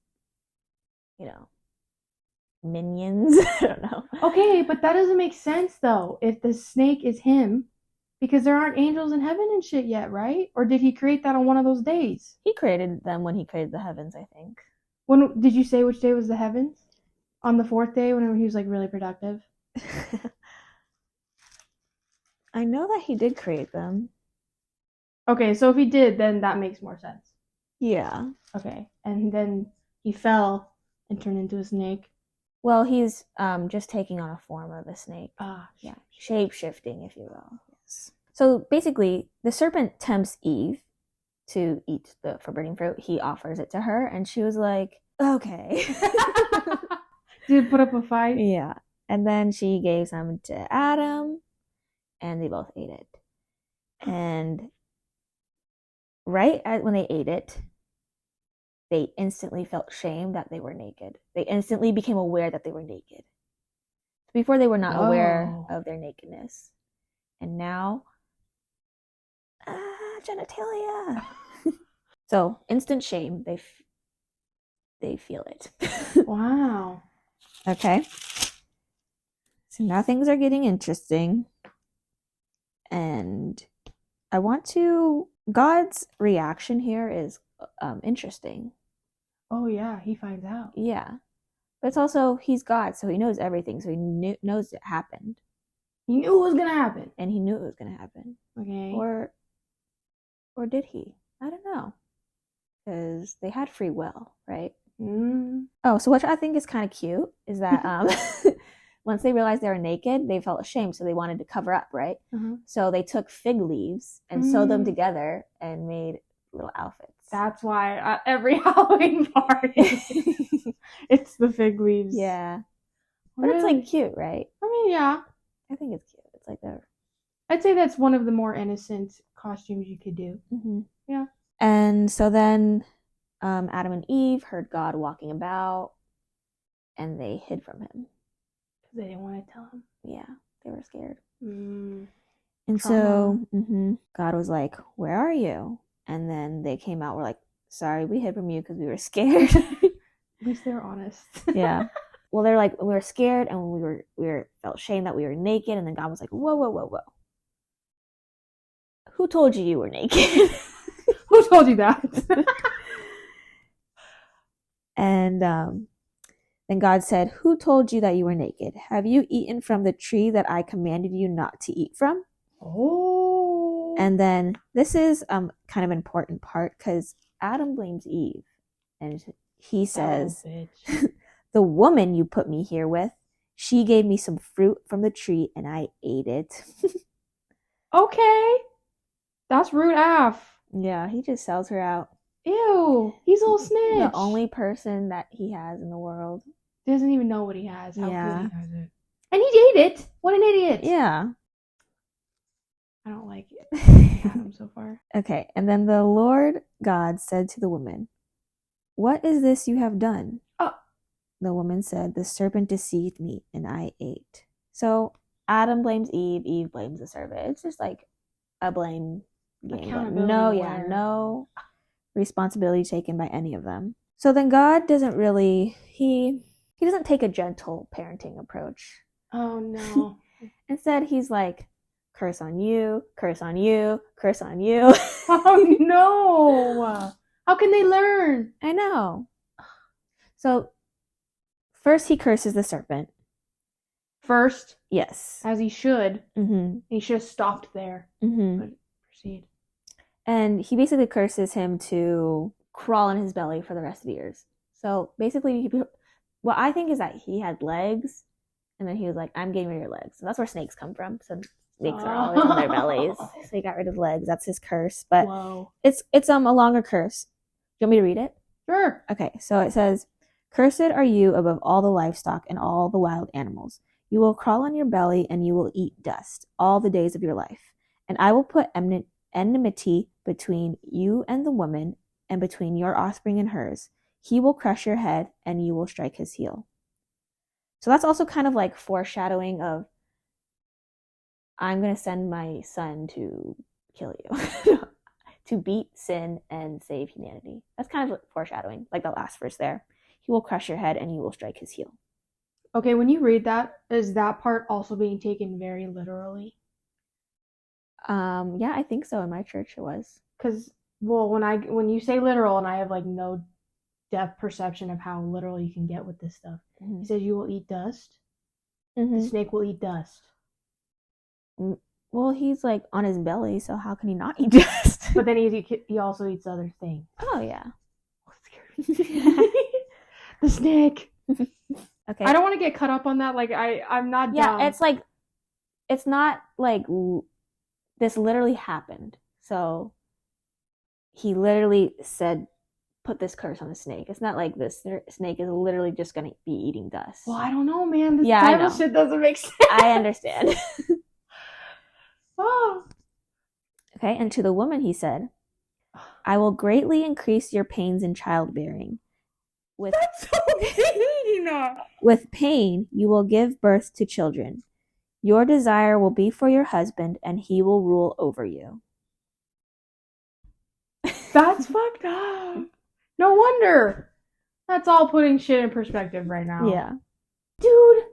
minions. I don't know. Okay, but that doesn't make sense though. If the snake is him, Because there aren't angels in heaven and shit yet, right? Or did he create that on one of those days? He created them when he created the heavens, I think. When did you say which day was the heavens? On the fourth day, when he was like really productive. I know that he did create them. Okay, so if he did, then that makes more sense. Yeah. Okay, and then he fell and turned into a snake. Well, he's just taking on a form of a snake. Yeah, shape-shifting, if you will. Yes. So basically, the serpent tempts Eve to eat the forbidden fruit. He offers it to her, and she was like, okay. Did put up a fight? Yeah. And then she gave some to Adam, and they both ate it. And right when they ate it, they instantly felt shame that they were naked. They instantly became aware that they were naked. Before, they were not aware of their nakedness. And now, genitalia. So, instant shame. They feel it. Wow. Okay. So now things are getting interesting. And God's reaction here is interesting. Oh, yeah, he finds out. Yeah. But it's also, he's God, so he knows everything. So he knows it happened. He knew it was going to happen. And he knew it was going to happen. Okay. Or did he? I don't know. Because they had free will, right? Oh, so what I think is kind of cute is that once they realized they were naked, they felt ashamed, so they wanted to cover up, right? So they took fig leaves and sewed them together and made little outfits. That's why at every Halloween party, it's the fig leaves. Yeah. But it's like cute, right? I mean, yeah. I think it's cute. It's like I'd say that's one of the more innocent costumes you could do. Yeah. And so then Adam and Eve heard God walking about, and they hid from him. Because they didn't want to tell him. Yeah, they were scared. And so God was like, where are you? And then they came out, were like, sorry, we hid from you because we were scared. At least they're honest. Yeah. Well, they're like, we were scared, and we felt shame that we were naked. And then God was like, whoa. Who told you were naked? Who told you that? And then God said, who told you that you were naked? Have you eaten from the tree that I commanded you not to eat from? Oh. And then this is kind of an important part, because Adam blames Eve. And he says, the woman you put me here with, she gave me some fruit from the tree and I ate it. Okay. That's rude AF. Yeah, he just sells her out. Ew, he's a little snitch. The only person that he has in the world. Doesn't even know what he has. How good he has it. And he ate it. What an idiot. Yeah. I don't like it. Adam so far. Okay, and then the Lord God said to the woman, what is this you have done? Oh. The woman said, the serpent deceived me and I ate. So Adam blames Eve, Eve blames the serpent. It's just like a blame game. No responsibility taken by any of them. So then God doesn't really, he doesn't take a gentle parenting approach. Oh no. Instead, he's like, curse on you, curse on you, curse on you. Oh no. How can they learn? I know. So first he curses the serpent. First? Yes. As he should. He should have stopped there. But proceed. And he basically curses him to crawl on his belly for the rest of the years. So basically, what I think is that he had legs, and then he was like, I'm getting rid of your legs. So that's where snakes come from. So snakes are always on their bellies. So he got rid of legs. That's his curse. But it's a longer curse. Do you want me to read it? Sure. Okay, so it says, cursed are you above all the livestock and all the wild animals. You will crawl on your belly and you will eat dust all the days of your life. And I will put enmity between you and the woman, and between your offspring and hers. He will crush your head and you will strike his heel. So that's also kind of like foreshadowing of, I'm going to send my son to kill you. To beat sin and save humanity. That's kind of foreshadowing, like the last verse there. He will crush your head and you will strike his heel. Okay, when you read that, is that part also being taken very literally? Yeah, I think so. In my church, it was. Because, well, when you say literal, and I have like no depth perception of how literal you can get with this stuff, he says you will eat dust. The snake will eat dust. Well, he's like on his belly, so how can he not eat dust? But then he also eats other things. Oh yeah. The snake. Okay. I don't want to get cut up on that. Like I'm not. Yeah, dumb. it's not like this literally happened. So he literally said, "Put this curse on the snake." It's not like this snake is literally just gonna be eating dust. Well, I don't know, man. This Bible shit doesn't make sense. I understand. Oh. Okay, and to the woman he said, "I will greatly increase your pains in childbearing. That's so mean. With pain, you will give birth to children. Your desire will be for your husband, and he will rule over you." That's fucked up. No wonder. That's all putting shit in perspective right now. Yeah. Dude,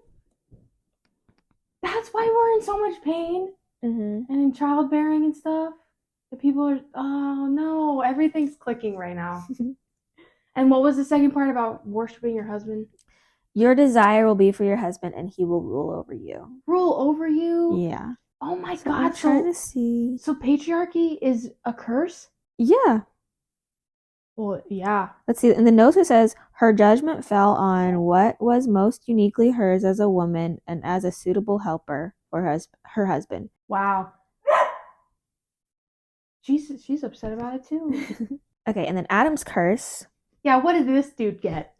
that's why we're in so much pain. And in childbearing and stuff. The people are, oh no, everything's clicking right now. And what was the second part about worshiping your husband? Your desire will be for your husband, and he will rule over you. Rule over you? Yeah. Oh my God. I'm trying to see. So patriarchy is a curse? Yeah. Well, yeah. Let's see. In the notes it says, her judgment fell on what was most uniquely hers as a woman and as a suitable helper for her husband. Wow. She's upset about it too. Okay, and then Adam's curse. Yeah, what did this dude get?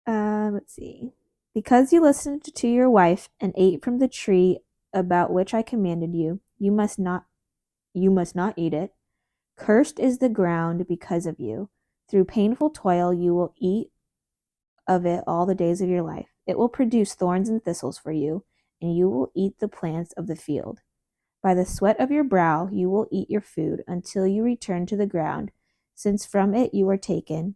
Let's see. Because you listened to your wife and ate from the tree about which I commanded you, you must not eat it. Cursed is the ground because of you. Through painful toil you will eat of it all the days of your life. It will produce thorns and thistles for you, and you will eat the plants of the field. By the sweat of your brow you will eat your food until you return to the ground, since from it you were taken.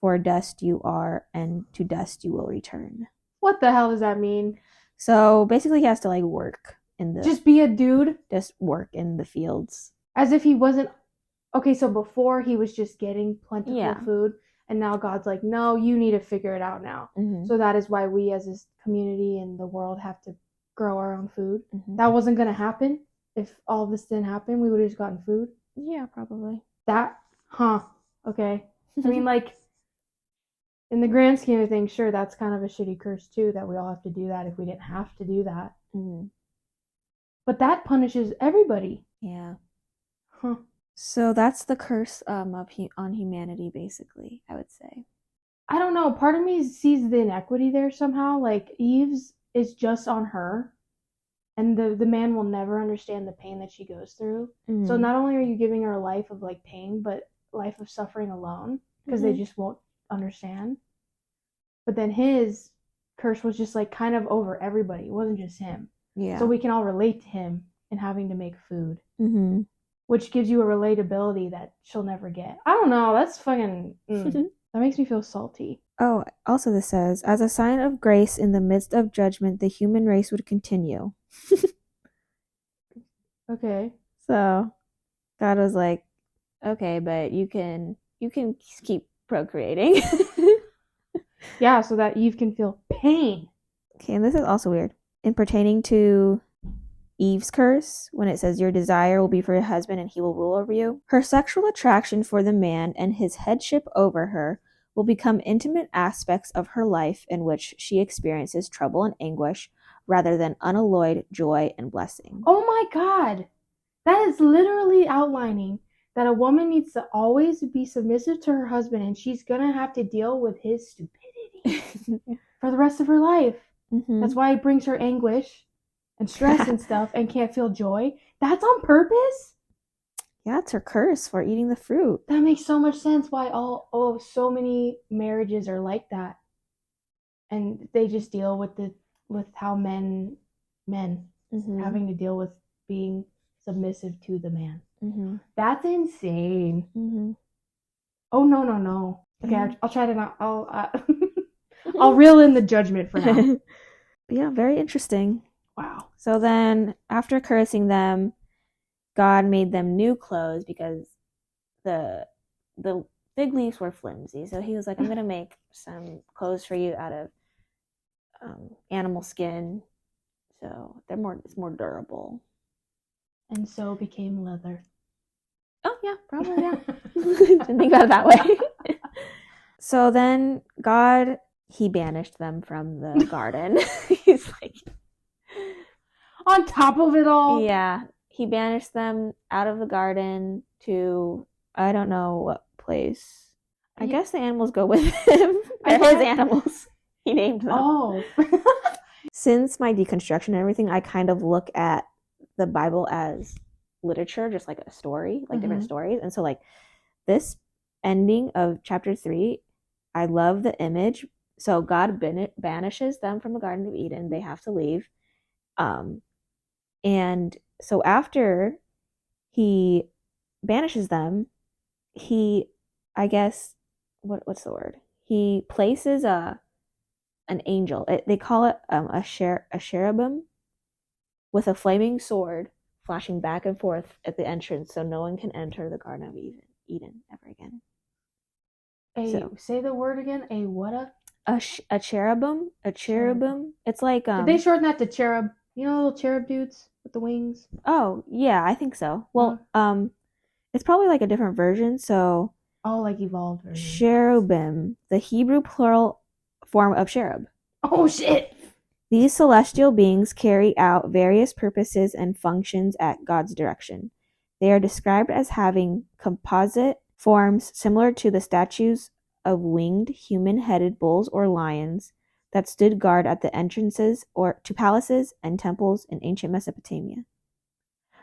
For dust you are, and to dust you will return. What the hell does that mean? So basically he has to like work in the... Just be a dude? Just work in the fields. As if he wasn't... Okay, so before he was just getting plentiful food, and now God's like, no, you need to figure it out now. So that is why we as this community and the world have to grow our own food. That wasn't going to happen. If all of this didn't happen, we would have just gotten food. Yeah, probably. Okay. I mean, like, in the grand scheme of things, sure, that's kind of a shitty curse too, that we all have to do that if we didn't have to do that. But that punishes everybody. Yeah. So that's the curse on humanity, basically, I would say. I don't know. Part of me sees the inequity there somehow. Like, Eve's is just on her, and the man will never understand the pain that she goes through. So not only are you giving her a life of, like, pain, but life of suffering alone, because they just won't understand. But then his curse was just, like, kind of over everybody. It wasn't just him. Yeah. So we can all relate to him in having to make food. Which gives you a relatability that she'll never get. I don't know. That's fucking... That makes me feel salty. Oh, also this says, as a sign of grace in the midst of judgment, the human race would continue. Okay. So, God was like, okay, but you can keep procreating. Yeah, so that Eve can feel pain. Okay, and this is also weird. In pertaining to Eve's curse, when it says your desire will be for your husband and he will rule over you, her sexual attraction for the man and his headship over her will become intimate aspects of her life in which she experiences trouble and anguish rather than unalloyed joy and blessing. Oh my God. That is literally outlining that a woman needs to always be submissive to her husband, and she's going to have to deal with his stupidity for the rest of her life. That's why it brings her anguish and stress and stuff and can't feel joy. That's on purpose? Yeah, it's her curse for eating the fruit. That makes so much sense why so many marriages are like that. And they just deal with how men having to deal with being submissive to the man. That's insane. Oh, no. Okay, I'll try to not... I'll reel in the judgment for now. But yeah, very interesting. Wow. So then, after cursing them, God made them new clothes because the fig leaves were flimsy. So he was like, I'm going to make some clothes for you out of animal skin. So it's more durable. And so became leather. Oh, yeah, probably, yeah. Didn't think about it that way. So then God, he banished them from the garden. He's like... On top of it all? Yeah. He banished them out of the garden to, I don't know what place. I guess the animals go with him. They're his animals. He named them. Oh. Since my deconstruction and everything, I kind of look at the Bible as literature, just like a story, like different stories. And so like this ending of chapter 3, I love the image. So God banishes them from the Garden of Eden. They have to leave. And so after he banishes them, he, I guess, what's the word? He places an angel. They call it a cherubim with a flaming sword flashing back and forth at the entrance, so no one can enter the Garden of Eden ever again. Say the word again. A what? A cherubim. A cherubim. It's like Did they shorten that to cherub? You know, little cherub dudes with the wings. Oh yeah, I think so. Well, it's probably like a different version. So like evolved version. Cherubim, the Hebrew plural form of cherub. Oh shit! These celestial beings carry out various purposes and functions at God's direction. They are described as having composite forms similar to the statues of winged human-headed bulls or lions that stood guard at the entrances or to palaces and temples in ancient Mesopotamia.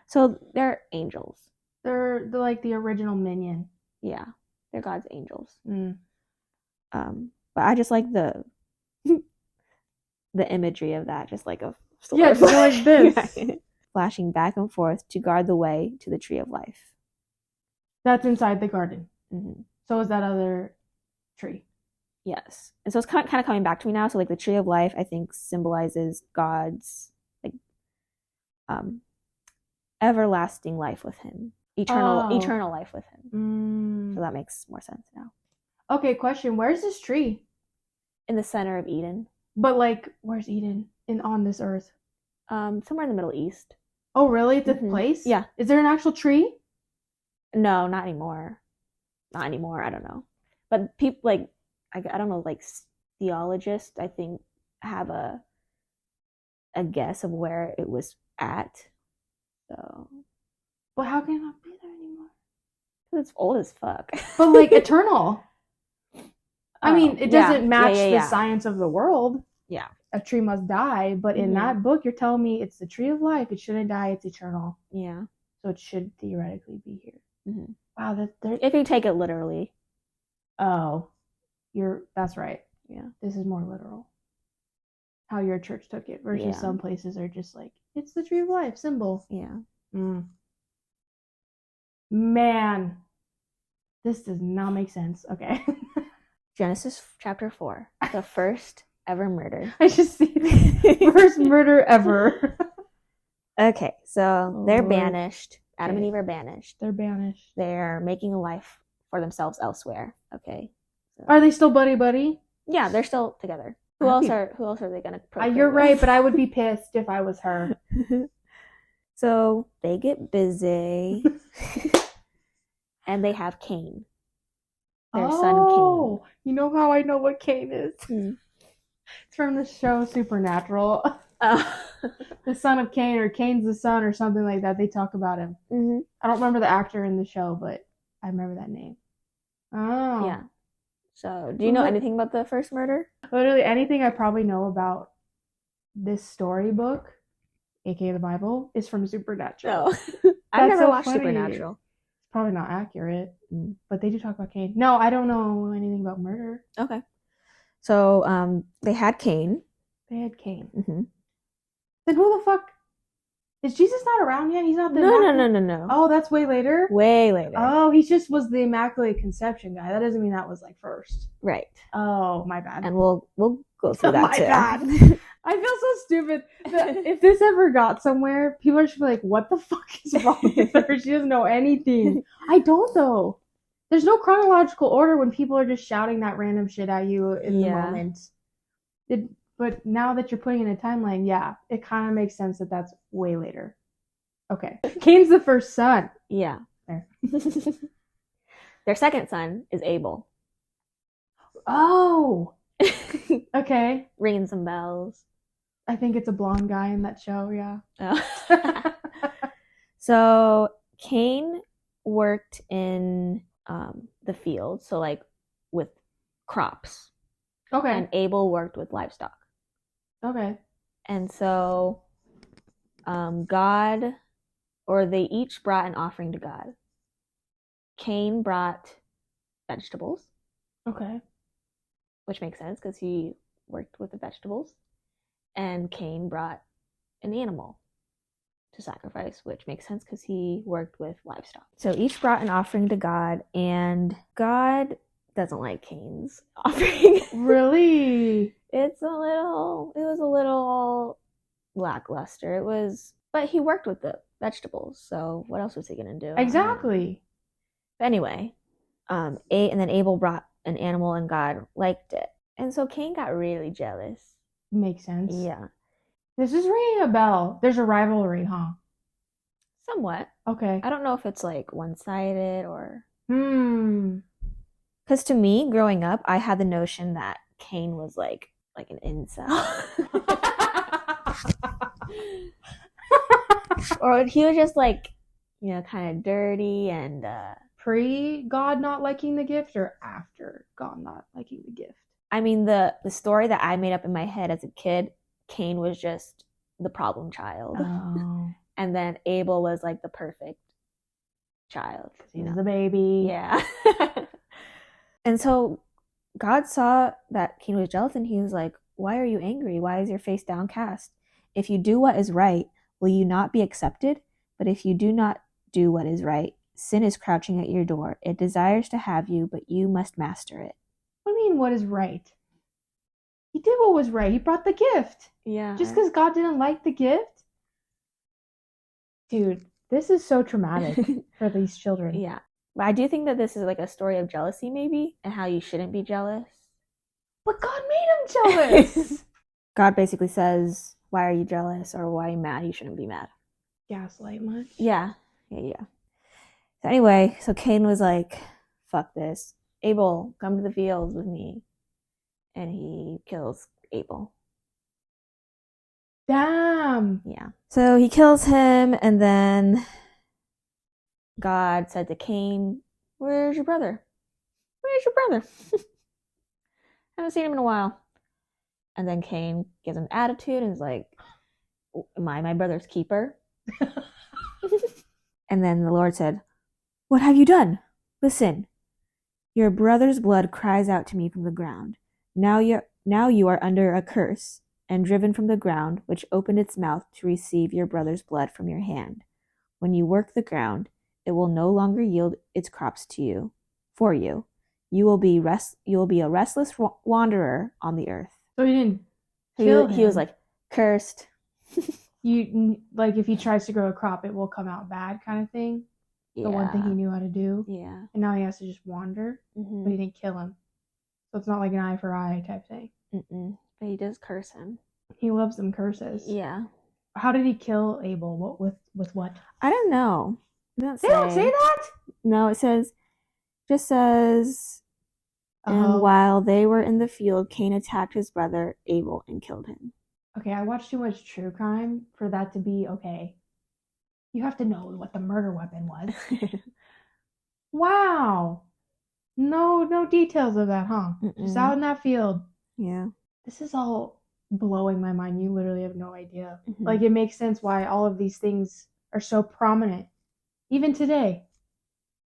So they're angels. They're like the original minion. Yeah, they're God's angels. But I just like the imagery of that, just like a sword. Yeah, just like this. Flashing back and forth to guard the way to the tree of life. That's inside the garden. Mm-hmm. So is that other tree. Yes. And so it's kind of coming back to me now. So like the tree of life, I think, symbolizes God's like everlasting life with him. Eternal life with him. So that makes more sense now. Okay, question. Where's this tree? In the center of Eden. But like, where's Eden on this earth? Somewhere in the Middle East. Oh, really? It's a place? Yeah. Is there an actual tree? No, not anymore. Not anymore. I don't know. But people like, I don't know, like theologists, I think, have a guess of where it was at. So. Well, how can it not be there anymore? Because it's old as fuck. But like eternal. I mean, it doesn't match the science of the world. Yeah. A tree must die, but in that book, you're telling me it's the tree of life. It shouldn't die. It's eternal. Yeah. So it should theoretically be here. Mm-hmm. Wow. If you take it literally. Oh, that's right. Yeah. This is more literal. How your church took it versus some places are just like, it's the tree of life symbol. Yeah. Man, this does not make sense. Okay. Genesis chapter 4, the first ever murder. I just see the first murder ever. Okay, so they're banished. Adam and Eve are banished. They're banished. They're making a life for themselves elsewhere. Okay. So. Are they still buddy? Yeah, they're still together. Who else are they gonna procreate You're with? right, but I would be pissed if I was her. So they get busy. And they have Cain. Their son Cain. You know how I know what Cain is? It's from the show Supernatural. The son of Cain, or Cain's the son, or something like that. They talk about him. Mm-hmm. I don't remember the actor in the show, but I remember that name. Oh. Yeah. So, do you know anything about the first murder? Literally anything I probably know about this storybook, aka the Bible, is from Supernatural. Oh. I've never watched Supernatural. It's probably not accurate, but they do talk about Cain. No, I don't know anything about murder. Okay. So, they had Cain. Mm-hmm. Then who the fuck? Is Jesus not around yet? He's not there. No. Oh, that's way later? Way later. Oh, he just was the Immaculate Conception guy. That doesn't mean that was like first. Right. Oh, my bad. And we'll go through that my too. bad. I feel so stupid if this ever got somewhere, people are just like, what the fuck is wrong with her? She doesn't know anything. I don't, though. There's no chronological order when people are just shouting that random shit at you in the moment. But now that you're putting in a timeline, yeah, it kind of makes sense that that's way later. Okay. Cain's the first son. Yeah. There. Their second son is Abel. Oh. Okay. Ringing some bells. I think it's a blonde guy in that show, yeah. Oh. So Cain worked in the field, so like with crops. Okay. And Abel worked with livestock. Okay. And so God, or they each brought an offering to God. Cain brought vegetables. Okay. Which makes sense because he worked with the vegetables. And Cain brought an animal to sacrifice, which makes sense because he worked with livestock. So each brought an offering to God, and God doesn't like Cain's offering. Really? It was a little lackluster. But he worked with the vegetables, so what else was he gonna do? Exactly. But anyway, and then Abel brought an animal, and God liked it, and so Cain got really jealous. Makes sense. Yeah. This is ringing a bell. There's a rivalry, huh? Somewhat. Okay. I don't know if it's like one-sided or. Because to me, growing up, I had the notion that Cain was like an incel. Or he was just like, kind of dirty and pre-God not liking the gift or after God not liking the gift? I mean, the story that I made up in my head as a kid, Cain was just the problem child. Oh. And then Abel was like the perfect child. He's the baby. Yeah. And so God saw that Cain was jealous, and he was like, why are you angry? Why is your face downcast? If you do what is right, will you not be accepted? But if you do not do what is right, sin is crouching at your door. It desires to have you, but you must master it. What do you mean, what is right? He did what was right. He brought the gift. Yeah. Just because God didn't like the gift? Dude, this is so traumatic for these children. Yeah. But I do think that this is like a story of jealousy, maybe, and how you shouldn't be jealous. But God made him jealous. God basically says, why are you jealous? Or why are you mad? You shouldn't be mad. Gaslight much? Yeah. So anyway, so Cain was like, fuck this. Abel, come to the fields with me. And he kills Abel. Damn. Yeah. So he kills him, and then God said to Cain, where's your brother? Where's your brother? Haven't seen him in a while. And then Cain gives him attitude and is like, am I my brother's keeper? And then the Lord said, what have you done? Listen, your brother's blood cries out to me from the ground. Now you are under a curse and driven from the ground, which opened its mouth to receive your brother's blood from your hand. When you work the ground, it will no longer yield its crops to you. For you, you will be a restless wanderer on the earth. So he didn't kill him. He was like cursed. You like if he tries to grow a crop, it will come out bad, kind of thing. Yeah. The one thing he knew how to do. Yeah. And now he has to just wander, but he didn't kill him. So it's not like an eye for eye type thing. But he does curse him. He loves them curses. Yeah. How did he kill Abel? What with what? I don't know. They don't say that? No, it just says, and while they were in the field, Cain attacked his brother Abel and killed him. Okay, I watched too much true crime for that to be okay. You have to know what the murder weapon was. Wow. No details of that, huh? Just out in that field. Yeah. This is all blowing my mind. You literally have no idea. Like, it makes sense why all of these things are so prominent. Even today.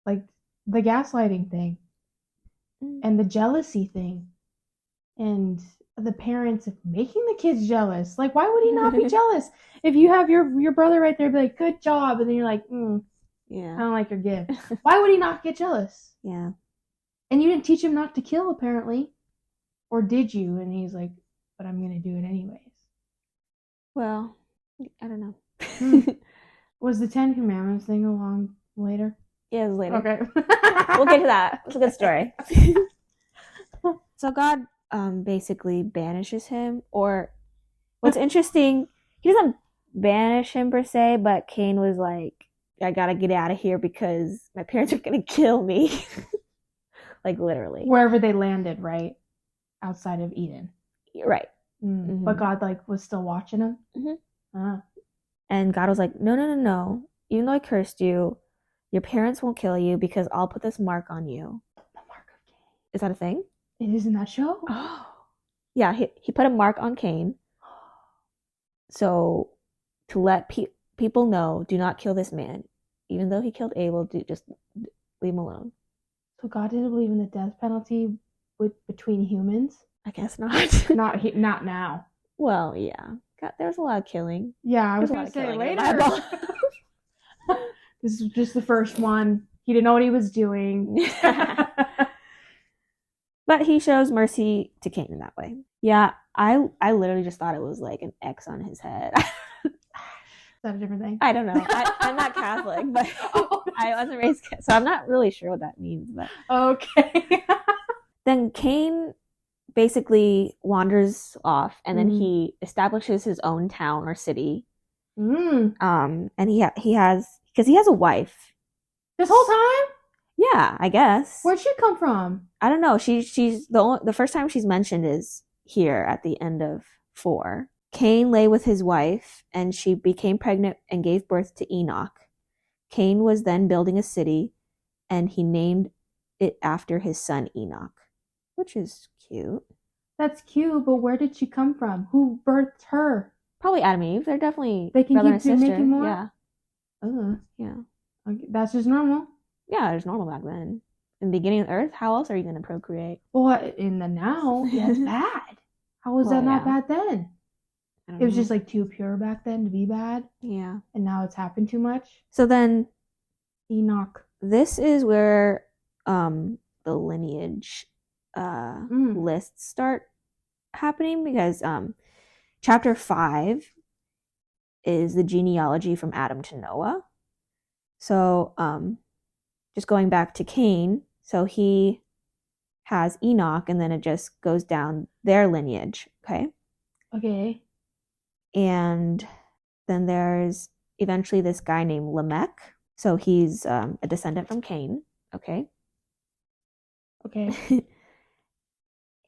Like, the gaslighting thing. And the jealousy thing. And the parents making the kids jealous. Like, why would he not be jealous? If you have your brother right there, be like, good job. And then you're like, yeah, I don't like your gift. Why would he not get jealous? Yeah. And you didn't teach him not to kill, apparently. Or did you? And he's like, but I'm going to do it anyways. Well, I don't know. Was the 10 Commandments thing along later? Yeah, it was later. Okay. We'll get to that. It's a good story. So God basically banishes him, or what's interesting, he doesn't banish him per se, but Cain was like, I gotta get out of here because my parents are gonna kill me. Like literally. Wherever they landed, right? Outside of Eden. Right. Mm-hmm. But God was still watching him? Mm-hmm. And God was like, no. Even though I cursed you, your parents won't kill you because I'll put this mark on you. The mark of Cain. Is that a thing? It is in that show? Oh. Yeah, he put a mark on Cain. So to let people know, do not kill this man. Even though he killed Abel, just leave him alone. So God didn't believe in the death penalty between humans? I guess not. Not now. Well, yeah. God, there was a lot of killing. Yeah, I was going to say later. This is just the first one. He didn't know what he was doing. But he shows mercy to Cain in that way. Yeah, I literally just thought it was like an X on his head. Is that a different thing? I don't know. I'm not Catholic, but I wasn't raised Catholic, so I'm not really sure what that means. But okay. Then Cain basically wanders off, and then he establishes his own town or city. And he has, because he has a wife. This whole time? Yeah, I guess. Where'd she come from? I don't know. She's the first time she's mentioned is here at the end of 4. Cain lay with his wife, and she became pregnant and gave birth to Enoch. Cain was then building a city, and he named it after his son Enoch, which is cute. That's cute, but where did she come from? Who birthed her? Probably Adam and Eve. They're definitely they can brother keep and sister. Making more? Yeah. Yeah. Okay, that's just normal. Yeah, it's normal back then. In the beginning of Earth, how else are you going to procreate? Well, in the now, that's bad. How was that not bad then? It was just like too pure back then to be bad. Yeah. And now it's happened too much. So then Enoch. This is where the lineage lists start happening, because chapter 5 is the genealogy from Adam to Noah. So just going back to Cain, so he has Enoch, and then it just goes down their lineage. Okay. And then there's eventually this guy named Lamech. So he's a descendant from Cain. Okay.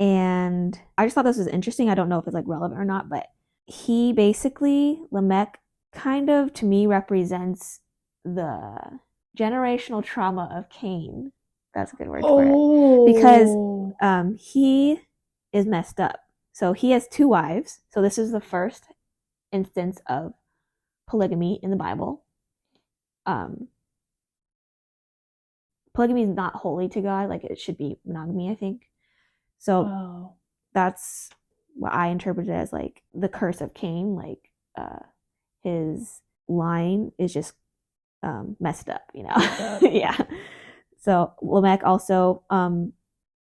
And I just thought this was interesting. I don't know if it's like relevant or not, but he basically, Lamech, kind of to me represents the generational trauma of Cain. That's a good word for it. Because he is messed up. So he has 2 wives. So this is the first instance of polygamy in the Bible. Polygamy is not holy to God. Like, it should be monogamy, I think. So that's what I interpreted as like the curse of Cain. Like his line is just messed up, you know. Yeah. So Lamech also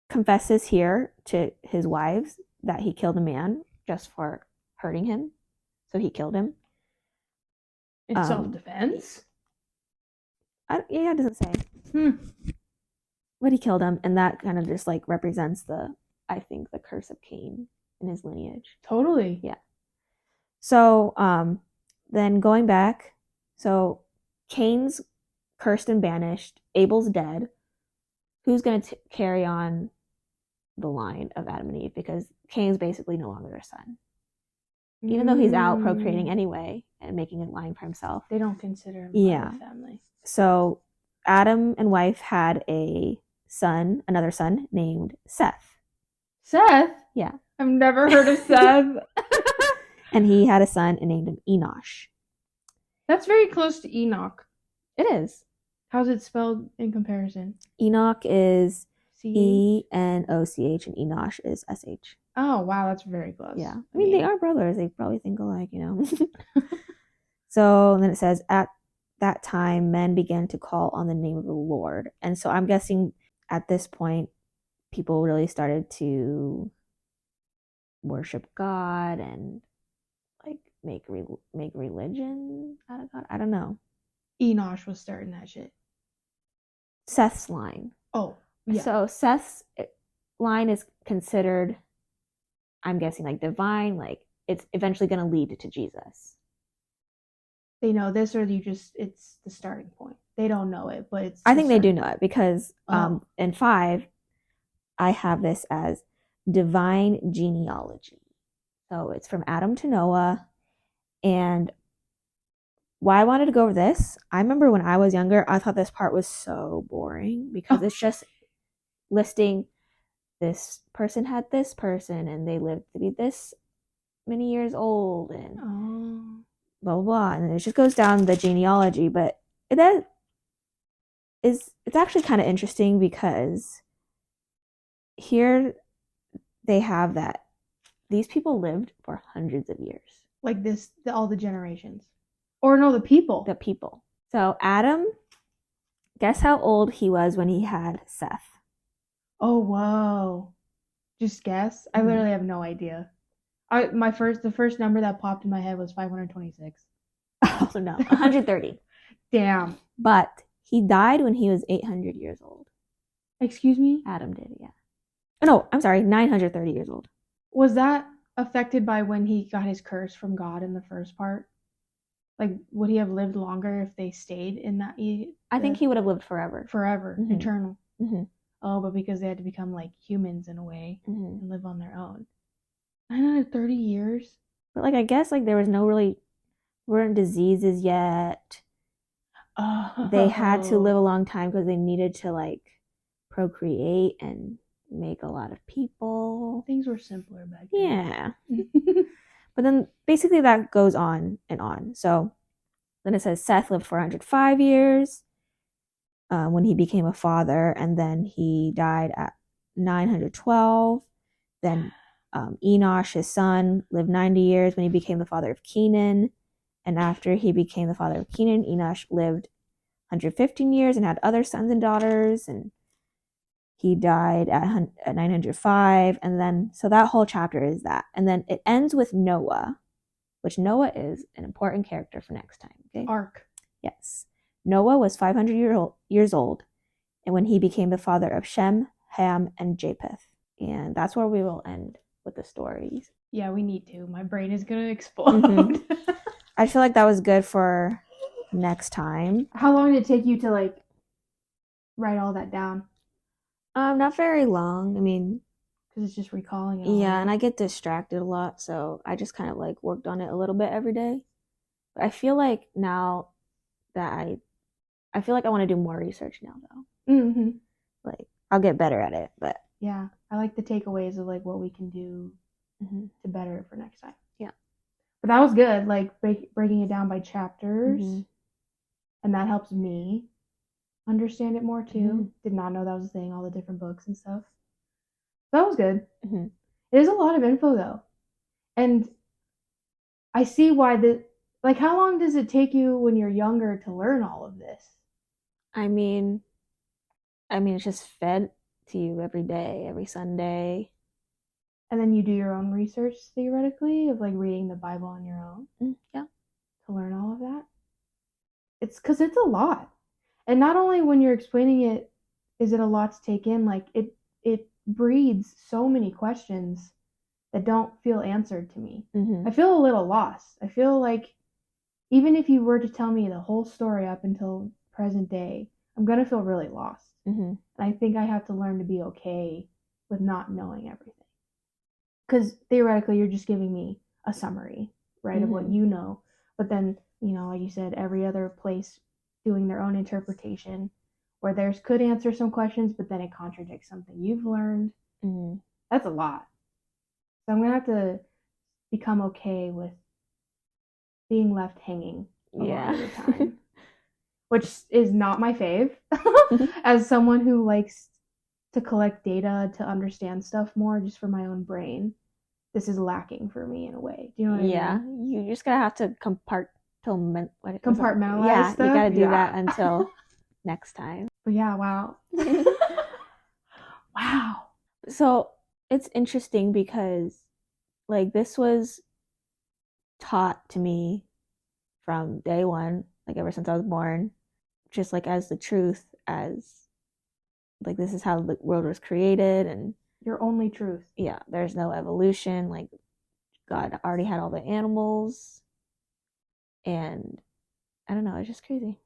confesses here to his wives that he killed a man just for hurting him. So he killed him. In self-defense? Yeah, it doesn't say. But he killed him, and that kind of just like represents the curse of Cain in his lineage. Totally. Yeah. So then going back, so Cain's cursed and banished, Abel's dead. Who's going to carry on the line of Adam and Eve? Because Cain's basically no longer their son. Even though he's out procreating anyway and making a line for himself. They don't consider him part of the family. So Adam and wife had another son named Seth. Seth? Yeah. I've never heard of Seth. And he had a son and named him Enosh. That's very close to Enoch. It is. How's it spelled in comparison? Enoch is C-H? Enoch, and Enosh is SH. Oh, wow, that's very close. Yeah. I mean, they are brothers. They probably think alike, you know. So then it says, at that time, men began to call on the name of the Lord. And so I'm guessing at this point, people really started to worship God and like make religion out of God. I don't know. Enosh was starting that shit. Seth's line. Oh, yeah. So Seth's line is considered, I'm guessing, like divine, like it's eventually going to lead to Jesus. They know this, or it's the starting point. They don't know it, but I think they do know it because in 5, I have this as divine genealogy. So it's from Adam to Noah. And why I wanted to go over this, I remember when I was younger, I thought this part was so boring because it's just listing this person had this person and they lived to be this many years old and blah, blah, blah. And it just goes down the genealogy. But it's actually kind of interesting because here they have that these people lived for hundreds of years. Like all the generations. Or no, the people. The people. So Adam, guess how old he was when he had Seth? Oh, whoa. Just guess? I literally have no idea. The first number that popped in my head was 526. Oh, no. 130. Damn. But he died when he was 800 years old. Excuse me? Adam did, yeah. Oh, no, I'm sorry, 930 years old. Was that affected by when he got his curse from God in the first part? Like, would he have lived longer if they stayed in that? I think he would have lived forever. Forever. Mm-hmm. Eternal. Mm-hmm. Oh, but because they had to become like humans in a way and live on their own. 930 years? But like, I guess like there was weren't diseases yet. Oh. They had to live a long time because they needed to like procreate and make a lot of people. Things were simpler back then. Yeah. But then basically that goes on and on. So then it says Seth lived 405 years when he became a father, and then he died at 912. Then Enosh, his son, lived 90 years when he became the father of Kenan. And after he became the father of Kenan, Enosh lived 115 years and had other sons and daughters, and he died at 905. And then, so that whole chapter is that. And then it ends with Noah, which Noah is an important character for next time. Okay? Ark. Yes. Noah was 500 years old, and when he became the father of Shem, Ham, and Japheth. And that's where we will end with the stories. Yeah, we need to. My brain is going to explode. Mm-hmm. I feel like that was good for next time. How long did it take you to like write all that down? Not very long. I mean, because it's just recalling it. Yeah, and I get distracted a lot, so I just kind of like worked on it a little bit every day. But I feel like now that I feel like I want to do more research now, though. Mm-hmm. Like I'll get better at it, but yeah, I like the takeaways of like what we can do to better it for next time. Yeah, but that was good. Like breaking it down by chapters, and that helps me understand it more too. Did not know that was a thing, all the different books and stuff. That was good. It is a lot of info though, and I see why like how long does it take you when you're younger to learn all of this? I mean it's just fed to you every day, every Sunday, and then you do your own research theoretically of like reading the Bible on your own. Yeah, to learn all of that. It's because it's a lot. And not only when you're explaining it is it a lot to take in, like it breeds so many questions that don't feel answered to me. I feel a little lost. I feel like even if you were to tell me the whole story up until present day, I'm going to feel really lost. And I think I have to learn to be okay with not knowing everything. Because theoretically, you're just giving me a summary, right, of what you know. But then, like you said, every other place doing their own interpretation where theirs could answer some questions, but then it contradicts something you've learned. That's a lot. So I'm going to have to become okay with being left hanging a lot of the time, which is not my fave. As someone who likes to collect data to understand stuff more just for my own brain, this is lacking for me in a way. Do you know what I mean? Yeah, you just gotta have to compartmentalize stuff. You gotta do that until next time. But yeah, wow. Wow. So it's interesting because like this was taught to me from day one, like ever since I was born, just like as the truth, as like this is how the world was created, and Your only truth. yeah, there's no evolution. Like God already had all the animals, and I don't know, it's just crazy.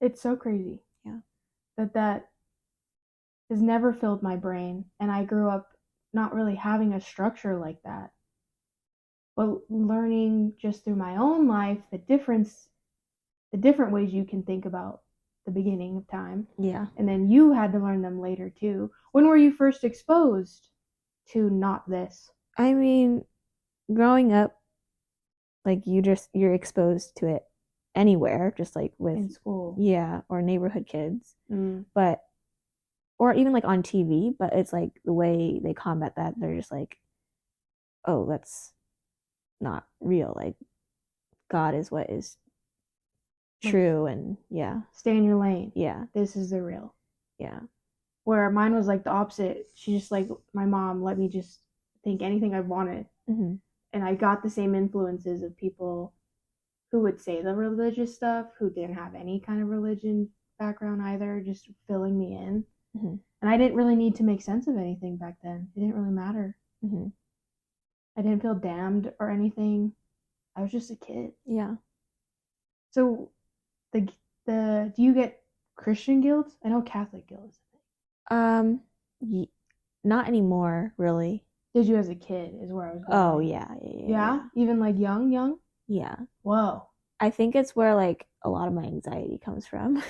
It's so crazy. Yeah. That has never filled my brain, and I grew up not really having a structure like that. But learning just through my own life the different ways you can think about the beginning of time. Yeah. And then you had to learn them later too. When were you first exposed to not this? I mean, growing up, like you're exposed to it anywhere, just like with in school. Yeah, or neighborhood kids. But or even like on TV, but it's like the way they combat that, they're just like, oh, that's not real. Like God is what is true, and yeah. Stay in your lane. Yeah. This is the real. Yeah. Where mine was like the opposite. She just like, my mom let me just think anything I wanted. Mm-hmm. And I got the same influences of people who would say the religious stuff, who didn't have any kind of religion background either, just filling me in. Mm-hmm. And I didn't really need to make sense of anything back then. It didn't really matter. Mm-hmm. I didn't feel damned or anything. I was just a kid. Yeah. So the do you get Christian guilt? I know Catholic guilt is a thing. Not anymore, really. Did you as a kid is where I was going. Oh, yeah. Yeah? Even like young? Yeah. Whoa. I think it's where like a lot of my anxiety comes from.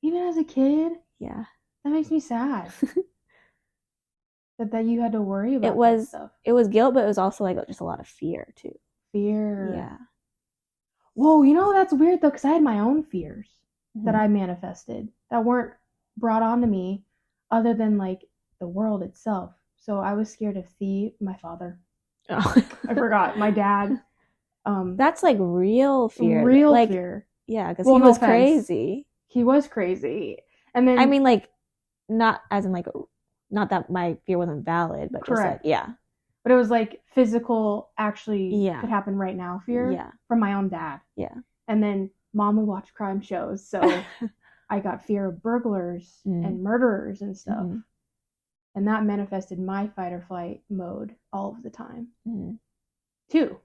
Even as a kid? Yeah. That makes me sad. that you had to worry about that stuff. It was guilt, but it was also like just a lot of fear too. Fear. Yeah. Whoa, you know, that's weird though, because I had my own fears that I manifested that weren't brought on to me other than like the world itself. So I was scared of my father. Oh. I forgot. My dad. That's like real fear. Real like, fear. Yeah, because he was crazy. He was crazy. And then I mean, like, not as in like, not that my fear wasn't valid, but correct. Just like, yeah. But it was like physical, actually could happen right now fear from my own dad. Yeah. And then mom would watch crime shows, so I got fear of burglars and murderers and stuff. Mm-hmm. And that manifested my fight or flight mode all of the time. Mm-hmm. Too.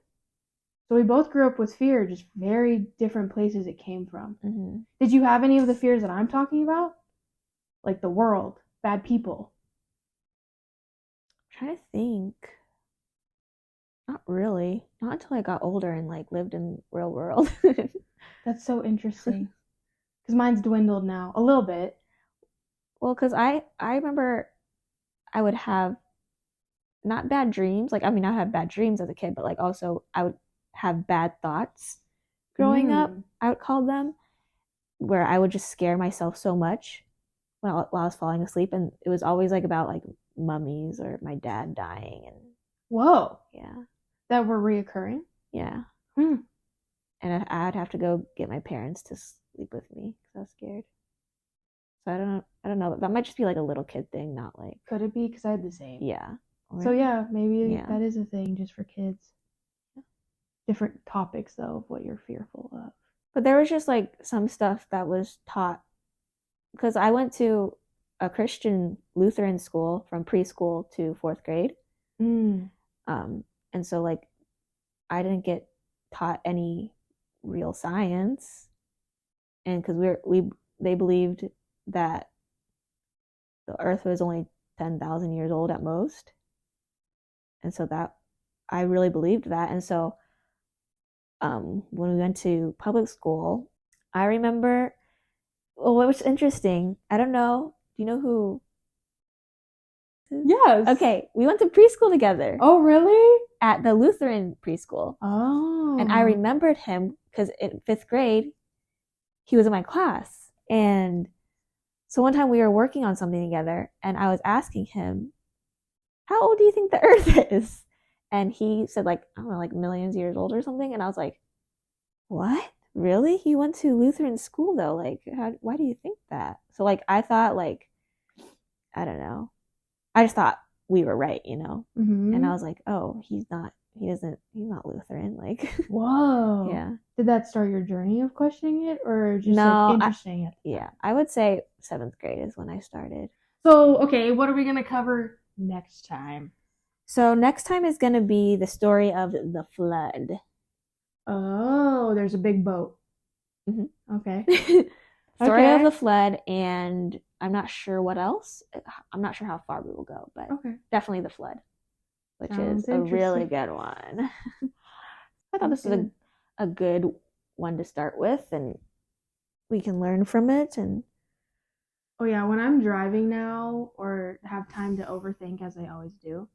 So we both grew up with fear, just very different places it came from. Mm-hmm. Did you have any of the fears that I'm talking about? Like the world, bad people? I'm trying to think. Not really. Not until I got older and like lived in real world. That's so interesting. Because mine's dwindled now a little bit. Well, because I remember I would have not bad dreams. Like, I mean, I had bad dreams as a kid, but like also I would have bad thoughts growing up, I would call them, where I would just scare myself so much while I was falling asleep. And it was always like about like mummies or my dad dying. And whoa. Yeah. That were reoccurring? Yeah. And I'd have to go get my parents to sleep with me because I was scared. So I don't know. That might just be like a little kid thing, not like. Could it be? Because I had the same. Yeah. So yeah, maybe that is a thing just for kids. Different topics though of what you're fearful of. But there was just like some stuff that was taught, because I went to a Christian Lutheran school from preschool to 4th grade. And so like I didn't get taught any real science, and because they believed that the earth was only 10,000 years old at most, and so that I really believed that. And so when we went to public school, I remember, well, what was interesting, I don't know, do you know who? Yes. Okay, we went to preschool together. Oh, really? At the Lutheran preschool. Oh. And I remembered him because in 5th grade, he was in my class. And so one time we were working on something together, and I was asking him, how old do you think the earth is? And he said like, I don't know, like millions of years old or something. And I was like, what? Really? He went to Lutheran school though. Like, why do you think that? So like, I thought like, I don't know. I just thought we were right, you know? Mm-hmm. And I was like, oh, he's not he's not Lutheran. Like, whoa. Yeah. Did that start your journey of questioning it, or just No, like interesting it? Yeah, I would say 7th grade is when I started. So, okay, what are we going to cover next time? So next time is going to be the story of the flood. Oh, there's a big boat. Mm-hmm. Okay. Story of the flood, and I'm not sure what else. I'm not sure how far we will go, but definitely the flood, which is a really good one. I thought this was a good one to start with, and we can learn from it. And oh yeah, when I'm driving now or have time to overthink, as I always do,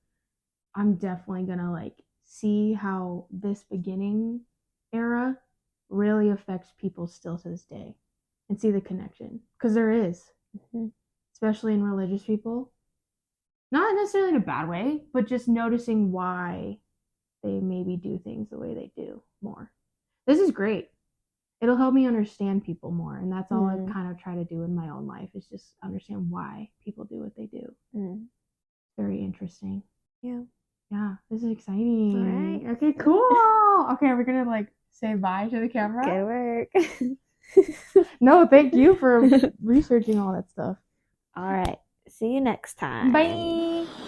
I'm definitely gonna like see how this beginning era really affects people still to this day, and see the connection, because there is, especially in religious people. Not necessarily in a bad way, but just noticing why they maybe do things the way they do more. This is great. It'll help me understand people more, and that's all I kind of try to do in my own life, is just understand why people do what they do. Very interesting. Yeah, this is exciting. All right. Okay, cool. Okay, we're gonna like say bye to the camera. Good work. No, thank you for researching all that stuff. All right. See you next time. Bye.